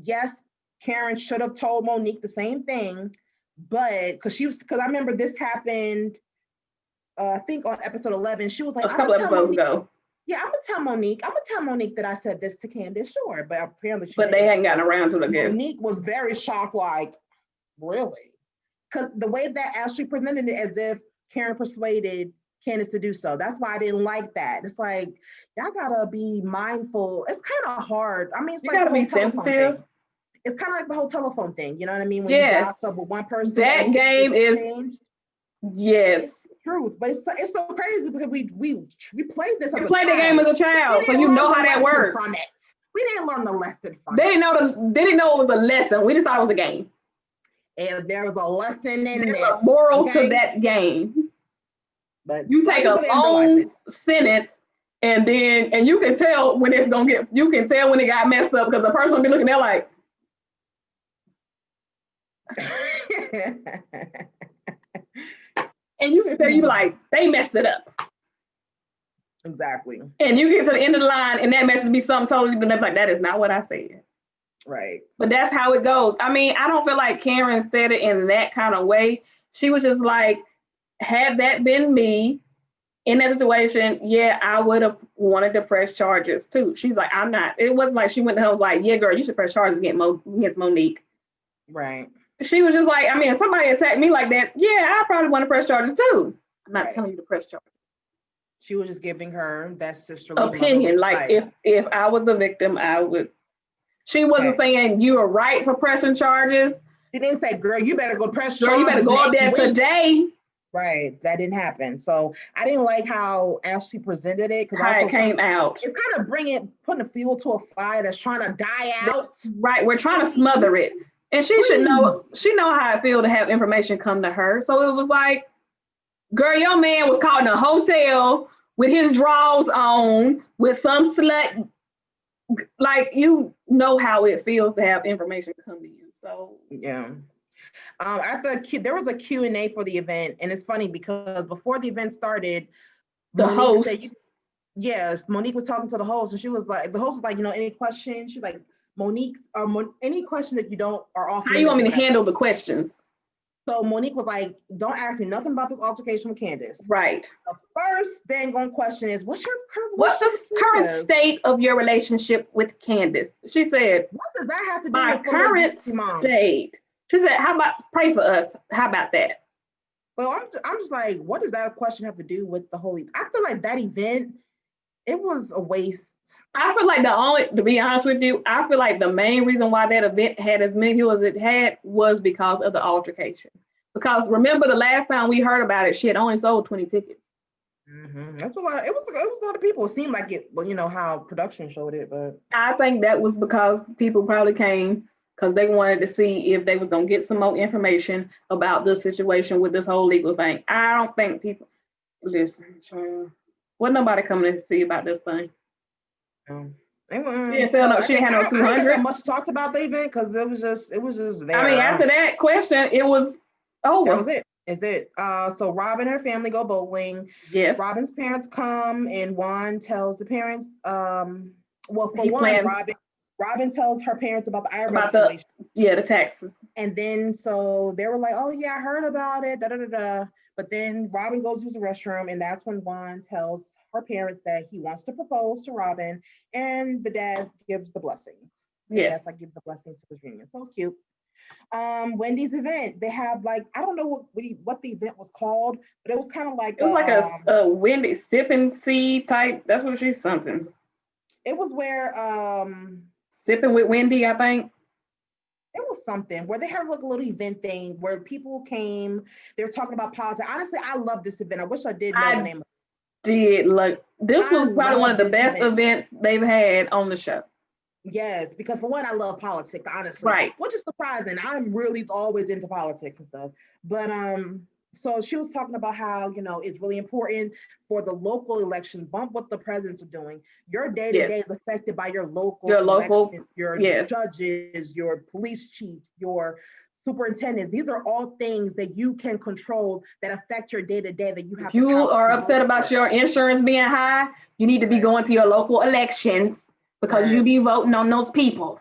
yes, Karen should have told Monique the same thing, but because I remember this happened, I think on episode 11, she was like, a couple episodes ago. Yeah, I'm gonna tell Monique that I said this to Candace, sure, but apparently they hadn't gotten around to it, I guess. Monique was very shocked, like, really? Because the way that Ashley presented it as if Karen persuaded Candace to do so. That's why I didn't like that. It's like, y'all gotta be mindful. It's kind of hard. I mean, it's you like gotta be sensitive. Thing. It's kind of like the whole telephone thing. You know what I mean? When you gossip with one person, that game is truth, but it's so crazy because we played this. We played the game as a child, so you know how that works. From it. We didn't learn the lesson from it. They didn't know it was a lesson. We just thought it was a game. And there was a lesson in There's a moral to that game. But you take a long sentence and you can tell when it's gonna get. You can tell when it got messed up because the person will be looking there like. And you can tell you like they messed it up. Exactly. And you get to the end of the line and that message be something totally different. Like, that is not what I said. Right. But that's how it goes. I mean, I don't feel like Karen said it in that kind of way. She was just like, had that been me in that situation, yeah, I would have wanted to press charges too. She's like, I'm not. It wasn't like she went to her and was like, yeah, girl, you should press charges against Monique. Right. She was just like, I mean, if somebody attacked me like that, yeah, I probably want to press charges too. I'm not telling you to press charges. She was just giving her that sisterly opinion. Like if I was a victim, I would. She wasn't saying you are right for pressing charges. She didn't say, girl, you better go press charges. Girl, you better go up there today. Right. That didn't happen. So I didn't like how Ashley presented it. How it came out. It's kind of putting a fuel to a fire that's trying to die out. Right. We're trying to smother it. And she should know, how it feels to have information come to her. So it was like, girl, your man was caught in a hotel with his drawers on with some slut. Like, you know how it feels to have information come to you. So yeah. There was a Q&A for the event, and it's funny because before the event started, Monique was talking to the host, and the host was like, any questions? She's like, Monique, any question that you don't are off. How you want me to handle the questions? So Monique was like, don't ask me nothing about this altercation with Candace. Right. The first dang on question is, what's the current state of your relationship with Candace? She said, what does that have to do my with current state? She said, how about pray for us? How about that? Well, I'm just like, what does that question have to do with the whole? I feel like that event, it was a waste. I feel like to be honest with you, I feel like the main reason why that event had as many people as it had was because of the altercation. Because remember the last time we heard about it, she had only sold 20 tickets. Mm-hmm. That's a lot. It was a lot of people. It seemed like it, well, how production showed it, but I think that was because people probably came because they wanted to see if they was gonna get some more information about this situation with this whole legal thing. I don't think people listen. Wasn't nobody coming to see about this thing. She didn't have no 200. I didn't get that much talked about the event because it was just there. I mean, after that question, it was over. That was it. Is it? So Robin and her family go bowling. Yes. Robin's parents come, and Juan tells the parents. Robin tells her parents about the IRS situation. The taxes. And then so they were like, "Oh yeah, I heard about it." Da da da da. But then Robin goes to the restroom, and that's when Juan tells her parents that he wants to propose to Robin, and the dad gives the blessings. Yes, I give the blessings to this reunion. So it's cute. Wendy's event, they have like, I don't know what the event was called, but it was kind of like it was like a Wendy sipping seed type. That's what she's something. It was where sipping with Wendy, I think. It was something where they had like a little event thing where people came. They were talking about politics. Honestly, I love this event. I wish I did know the name of it. This was probably one of the best events they've had on the show. Yes, because for one, I love politics, honestly. Right. Which is surprising. I'm really always into politics and stuff. But so she was talking about how, it's really important for the local election, bump what the presidents are doing. Your day-to-day is affected by your local judges, your police chiefs, your superintendents. These are all things that you can control that affect your day-to-day that you have. If you are upset about your insurance being high, you need to be going to your local elections because you be voting on those people.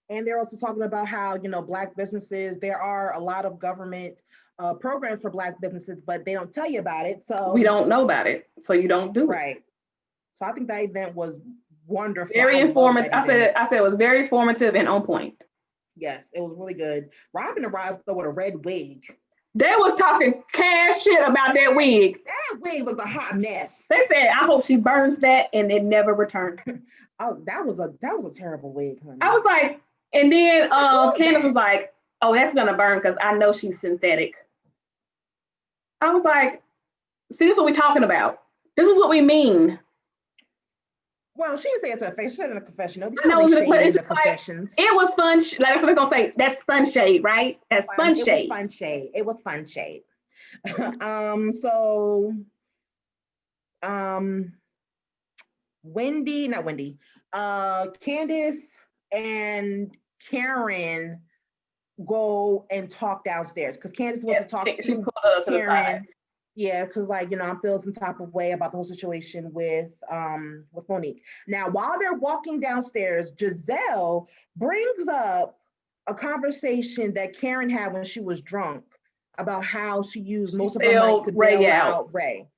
And they're also talking about how, Black businesses, there are a lot of government programs for Black businesses, but they don't tell you about it. So we don't know about it. So you don't do it. Right. So I think that event was wonderful. Very informative. I said it was very informative and on point. Yes, it was really good. Robin arrived though with a red wig. They was talking cash shit about that wig. That wig looked a hot mess. They said, I hope she burns that and it never returned. Oh, that was a terrible wig, honey. I was like, and then Candace was like, oh, that's gonna burn because I know she's synthetic. I was like, see, this is what we're talking about. This is what we mean. Well, she didn't say it to her face. She said it in a confessional. I know, but it's confessions. It was fun. Like, that's what they're gonna say. That's fun shade, right? That's fun shade. It was fun shade. So, Candace and Karen go and talk downstairs because Candace wants to talk to Karen. Yeah, because I'm feeling some type of way about the whole situation with Monique. Now, while they're walking downstairs, Giselle brings up a conversation that Karen had when she was drunk about how she used most of her money to bail out Ray.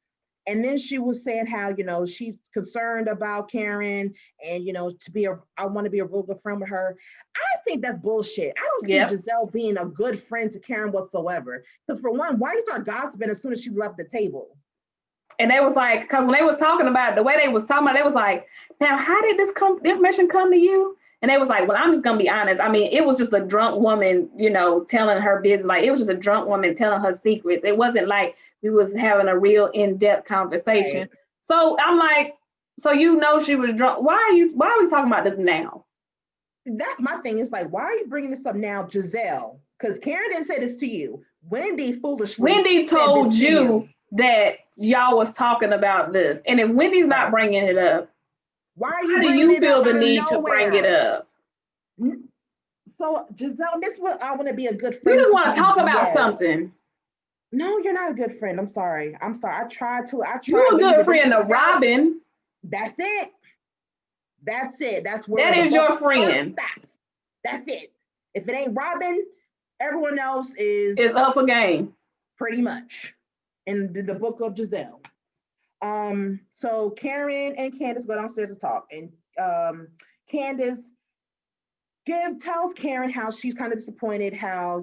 And then she was saying how, she's concerned about Karen and, I want to be a real good friend with her. I think that's bullshit. I don't see Giselle being a good friend to Karen whatsoever. Because for one, why you start gossiping as soon as she left the table? And they was like, because when they was talking about it, the way they was talking about it, they was like, now, how did this information come to you? And they was like, well, I'm just going to be honest. I mean, it was just a drunk woman, telling her business. Like, it was just a drunk woman telling her secrets. It wasn't like we was having a real in-depth conversation. Right. So I'm like, so she was drunk. Why are we talking about this now? That's my thing. It's like, why are you bringing this up now, Giselle? Because Karen didn't say this to you. Wendy told you that y'all was talking about this. And if Wendy's not bringing it up, why do you feel the need to bring it up? So Giselle, this is what I want to be a good friend. You just want to talk about something. No, you're not a good friend. I'm sorry. I tried. You're a good friend to Robin. That's it. That's where that is your friend. Stops. That's it. If it ain't Robin, everyone else is up for game. Pretty much. In the book of Giselle. So Karen and Candace go downstairs to talk, and Candace tells Karen how she's kind of disappointed, how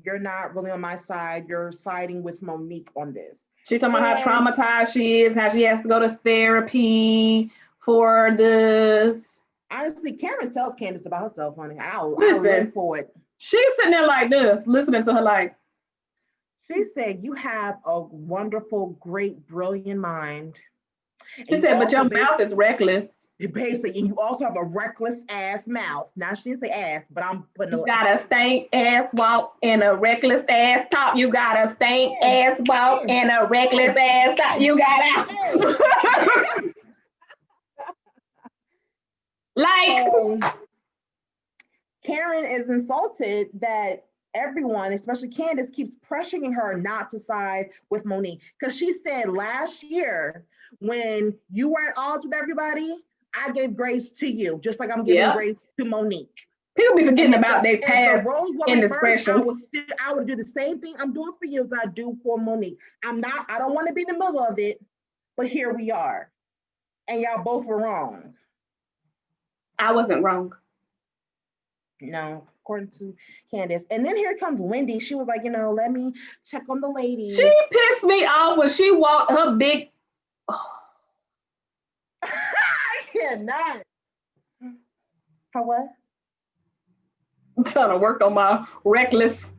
you're not really on my side, you're siding with Monique on this. She's talking about how traumatized she is, how she has to go to therapy for this. Honestly, Karen tells Candace about herself, honey. I'll live for it. She's sitting there like this, listening to her like. She said, you have a wonderful, great, brilliant mind. She said, but your mouth is reckless. Basically, and you also have a reckless ass mouth. Now, she didn't say ass, but I'm putting You got a stank ass walk and a reckless ass talk. You got a stank ass walk and a reckless ass talk. You got out. Like, Karen is insulted that everyone, especially Candace, keeps pressuring her not to side with Monique. Because she said last year, when you were at odds with everybody, I gave grace to you, just like I'm giving grace to Monique. People be forgetting about their past indiscretions. I would do the same thing I'm doing for you as I do for Monique. I don't want to be in the middle of it, but here we are. And y'all both were wrong. I wasn't wrong. No, according to Candace. And then here comes Wendy. She was like, let me check on the ladies. She pissed me off when she walked her big. I cannot. How what? I'm trying to work on my reckless.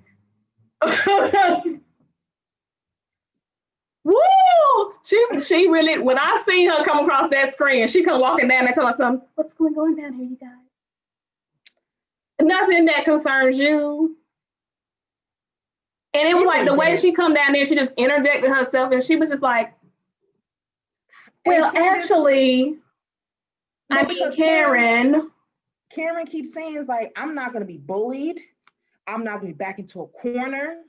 Woo! She really, when I seen her come across that screen, she come walking down there telling us something. What's going on down here, you guys? Nothing that concerns you. And it was like the way she come down there, she just interjected herself, and she was just like, well, actually, I mean, Karen. Karen keeps saying, it's like, I'm not going to be bullied. I'm not going to be back into a corner.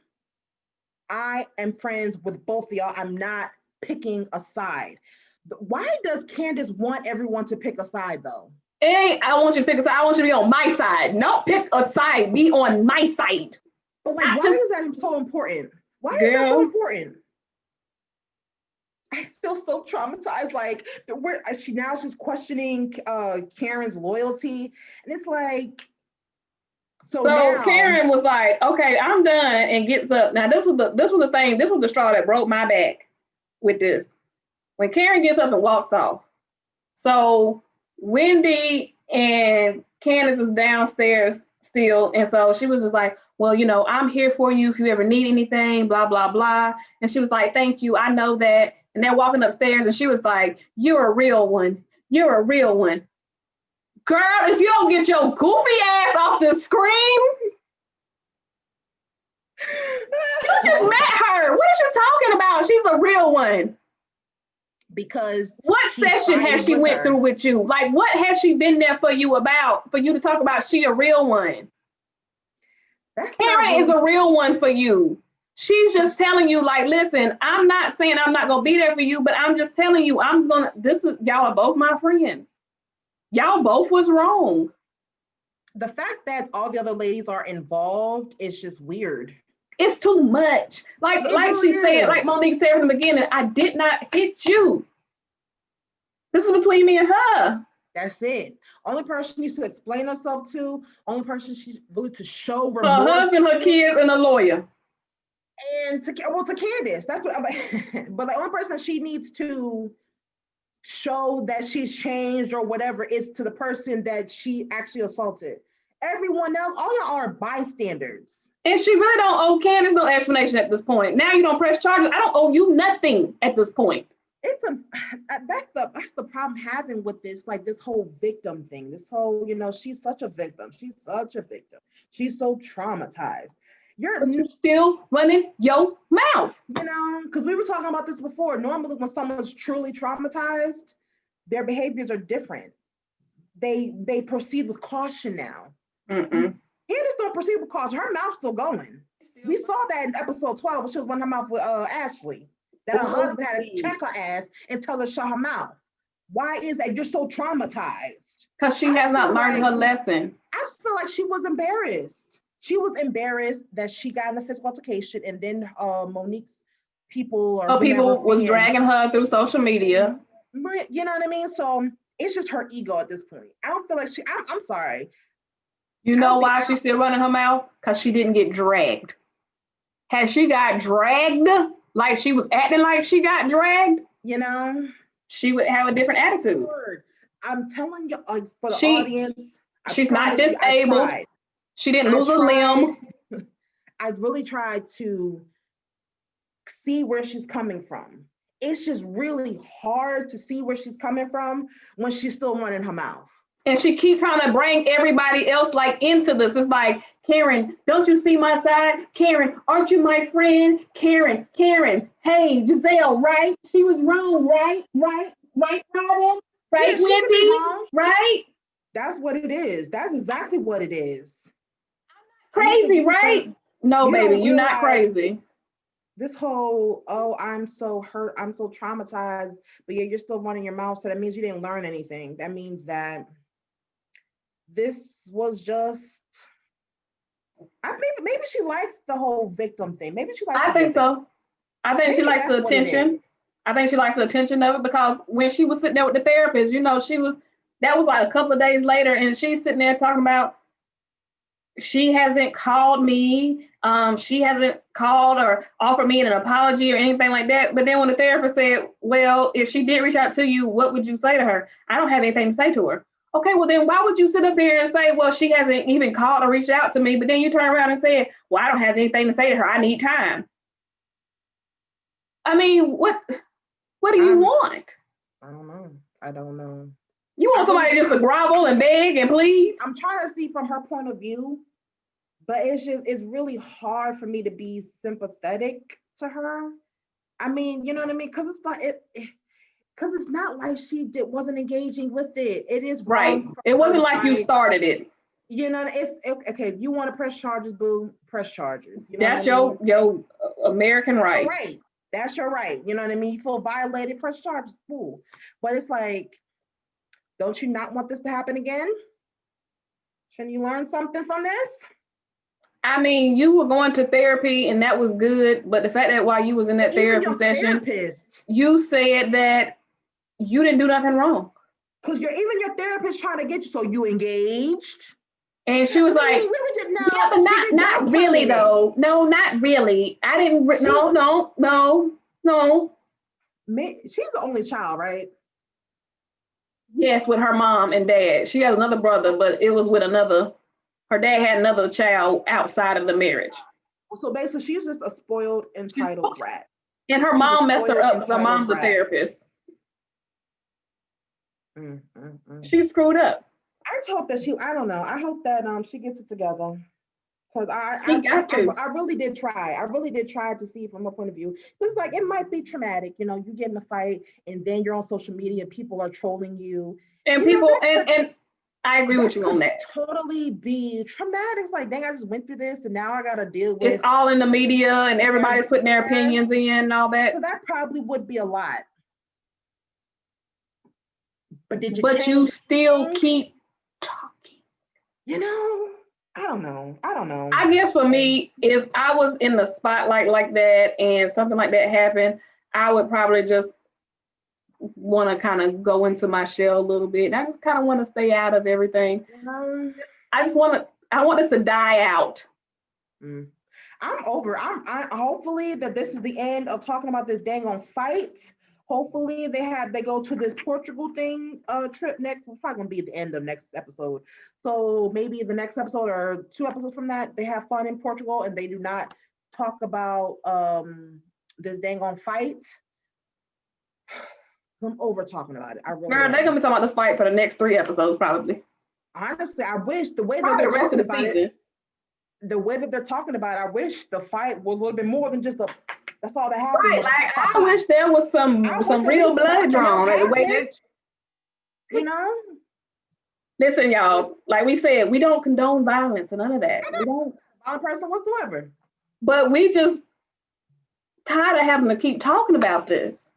I am friends with both of y'all. I'm not picking a side. Why does Candace want everyone to pick a side, though? Hey, I want you to pick a side. I want you to be on my side. Don't pick a side. Be on my side. But like, why is that so important? Why is that so important? I feel so traumatized. Like, she's questioning Karen's loyalty, and it's like. So now, Karen was like, "Okay, I'm done," and gets up. Now this was the thing. This was the straw that broke my back with this. When Karen gets up and walks off, so Wendy and Candace is downstairs still, and so she was just like, well, I'm here for you if you ever need anything, blah blah blah. And she was like, thank you, I know that. And they're walking upstairs, and she was like, you're a real one. You're a real one. Girl, if you don't get your goofy ass off the screen, you just met her. What is you talking about? She's a real one. Because what session has she went through with you? Like, what has she been there for you to talk about she a real one? Karen is a real one for you. She's just telling you, like, listen, I'm not saying I'm not gonna be there for you, but I'm just telling you, y'all are both my friends. Y'all both was wrong. The fact that all the other ladies are involved is just weird. It's too much. Like she said, like Monique said from the beginning, I did not hit you. This is between me and her. That's it. Only person needs to explain herself to, only person she's really to show remorse. Her husband, her kids, and a lawyer. And to Candace. That's what but the only person she needs to show that she's changed or whatever is to the person that she actually assaulted. Everyone else, all y'all are bystanders. And she really don't owe Candace no explanation at this point. Now you don't press charges. I don't owe you nothing at this point. That's the problem having with this, like this whole victim thing. This whole, she's such a victim. She's such a victim. She's so traumatized. But you're still running your mouth. Because we were talking about this before. Normally, when someone's truly traumatized, their behaviors are different. They proceed with caution now. Candace don't proceed with caution. Her mouth's still going. We saw that in episode 12 when she was running her mouth with Ashley. That her husband had to check her ass and tell her to shut her mouth. Why is that? You're so traumatized. Because she has not learned her lesson. I just feel like she was embarrassed. She was embarrassed that she got in a physical altercation, and then Monique's people was dragging her through social media. You know what I mean? So it's just her ego at this point. I don't feel like I'm sorry. You know why she's still running her mouth? Because she didn't get dragged. Had she got dragged, like she was acting like she got dragged, she would have a different attitude. I'm telling you, for the audience, she's not disabled. She didn't lose a limb. I really tried to see where she's coming from. It's just really hard to see where she's coming from when she's still running her mouth. And she keeps trying to bring everybody else into this. It's like, Karen, don't you see my side? Karen, aren't you my friend? Karen, hey, Giselle, right? She was wrong, right, Robin? Right, yeah, Wendy? Right? That's what it is. That's exactly what it is. Crazy, right? No, baby, you're not crazy. This whole, oh, I'm so hurt, I'm so traumatized, but yeah, you're still running your mouth. So that means you didn't learn anything. That means that this was just, maybe she likes the whole victim thing. Maybe she likes. I think so. I think she likes the attention. I think she likes the attention of it because when she was sitting there with the therapist, that was like a couple of days later, and she's sitting there talking about she hasn't called me. She hasn't called or offered me an apology or anything like that. But then when the therapist said, well, if she did reach out to you, what would you say to her? I don't have anything to say to her. Okay, well then why would you sit up here and say, well, she hasn't even called or reached out to me, but then you turn around and say, well, I don't have anything to say to her. I need time. I mean, what do you want? I don't know. You want somebody just to grovel and beg and plead? I'm trying to see from her point of view, but it's really hard for me to be sympathetic to her. I mean, you know what I mean? Because it's not like she wasn't engaging with it. It is right. It wasn't like you started it. You know, it's okay. If you want to press charges, boo, press charges. You know that's your American right. Right. That's your right. You know what I mean? You feel violated, press charges, boo. But it's like, don't you not want this to happen again? Shouldn't you learn something from this? I mean, you were going to therapy and that was good, but the fact that while you was in that therapy session, you said that you didn't do nothing wrong. Because even your therapist trying to get you, so you engaged. And she was like, yeah, but not really though. No, not really. I didn't, no. She's the only child, right? Yes, with her mom and dad. She has another brother, but it was with her dad had another child outside of the marriage. So basically she's just a spoiled, entitled rat. And her mom messed her up because her mom's a therapist. She screwed up. I just hope that I don't know. I hope that she gets it together. Because I really did try. I really did try to see from her point of view. It's like, it might be traumatic. You know, you get in a fight and then you're on social media, people are trolling you. And and I agree with you on that. Totally be traumatic. It's like, dang, I just went through this and now I got to deal with it's all in the media and everybody's putting their opinions in and all that. So that probably would be a lot. But you still keep talking. You know, I don't know. I guess for me, if I was in the spotlight like that and something like that happened, I would probably just want to kind of go into my shell a little bit. And I just kind of want to stay out of everything. I want this to die out. I'm over. I hopefully that this is the end of talking about this dang on fight. Hopefully they go to this Portugal thing trip next. It's probably gonna be at the end of next episode. So maybe the next episode or 2 episodes from that, they have fun in Portugal and they do not talk about this dang on fight. I'm over talking about it. Girl, they're gonna be talking about this fight for the next 3 episodes, probably. Honestly, I wish the way that they're talking about it, the way that they're talking about it, I wish the fight was a little bit more than just that's all that happened. Right, like I wish there was some real blood drawn. Like the way that, you know. Listen, y'all, like we said, we don't condone violence and none of that. We don't. Violent person whatsoever. But we just tired of having to keep talking about this.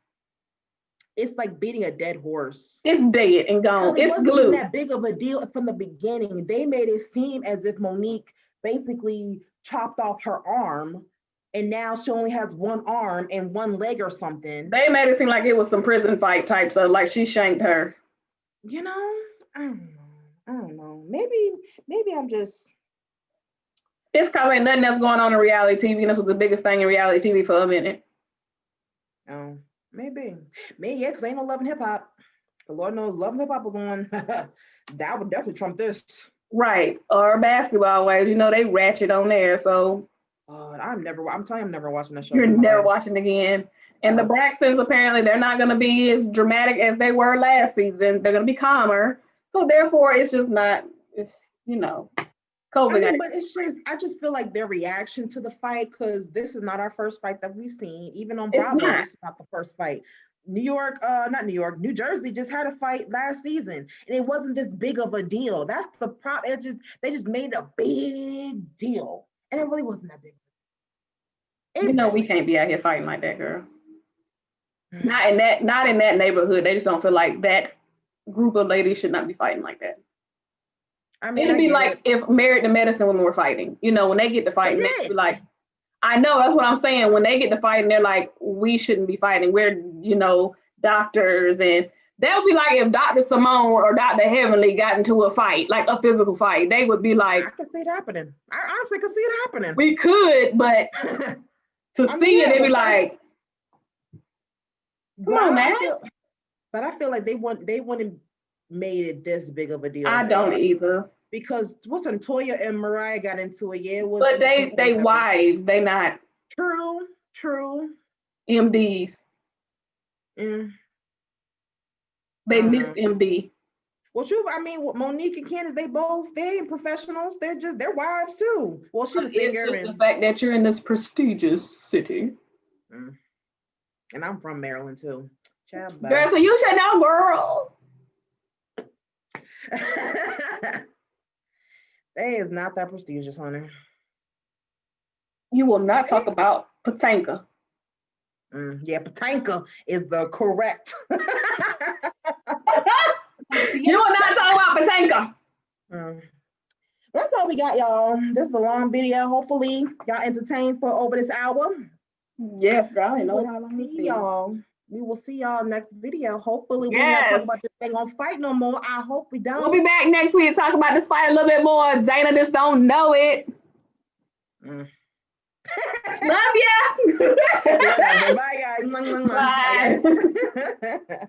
It's like beating a dead horse. It's dead and gone. It's glue. It wasn't that big of a deal from the beginning. They made it seem as if Monique basically chopped off her arm and now she only has one arm and one leg or something. They made it seem like it was some prison fight type, so like she shanked her. You know, I don't know. Maybe I'm just. It's because ain't nothing else going on in reality TV, and this was the biggest thing in reality TV for a minute. Oh, maybe, yeah, because ain't no Love and Hip Hop. The Lord knows Love and Hip Hop was on. That would definitely trump this. Right, or Basketball Wives. You know they ratchet on there, so. I'm telling you, I'm never watching that show. You're never watching again. And the Braxtons, apparently, they're not going to be as dramatic as they were last season. They're going to be calmer. So therefore, it's just not, COVID. I mean, but I just feel like their reaction to the fight, because this is not our first fight that we've seen. Even on Bravo, this is not the first fight. New Jersey just had a fight last season, and it wasn't this big of a deal. That's the problem. They just made a big deal, and it really wasn't that big. We can't be out here fighting like that, girl. Not in that neighborhood. They just don't feel like that group of ladies should not be fighting like that. I mean, it'd be like if Married to Medicine women were fighting. When they get to fighting, they be like, I know, that's what I'm saying. When they get to fighting, they're like, we shouldn't be fighting. We're, doctors. And that would be like if Dr. Simone or Dr. Heavenly got into a fight, like a physical fight. They would be like, I could see it happening. I honestly could see it happening. We could, but to see it, they'd be like, come on, man. But I feel like they wouldn't made it this big of a deal. I don't either. Because wasn't Toya and Mariah got into it? Yeah, it was. But they wives, they not. True. MDs. Mm. They miss MD. Well, Monique and Candace, they ain't professionals. They're wives too. Well, it's just the fact that you're in this prestigious city. Mm. And I'm from Maryland too. Girl, so you should know, girl. They is not that prestigious, honey. You will not talk about Potomac. Yeah, Potomac is the correct. You will not talk about Potomac. That's all we got, y'all. This is a long video. Hopefully, y'all entertained for over this hour. Yes, girl. I know how long this is. Y'all. We will see y'all next video. Hopefully, we won't talk about this thing on fight no more. I hope we don't. We'll be back next week and talk about this fight a little bit more. Dana just don't know it. Love ya. Bye, guys. Bye. Bye.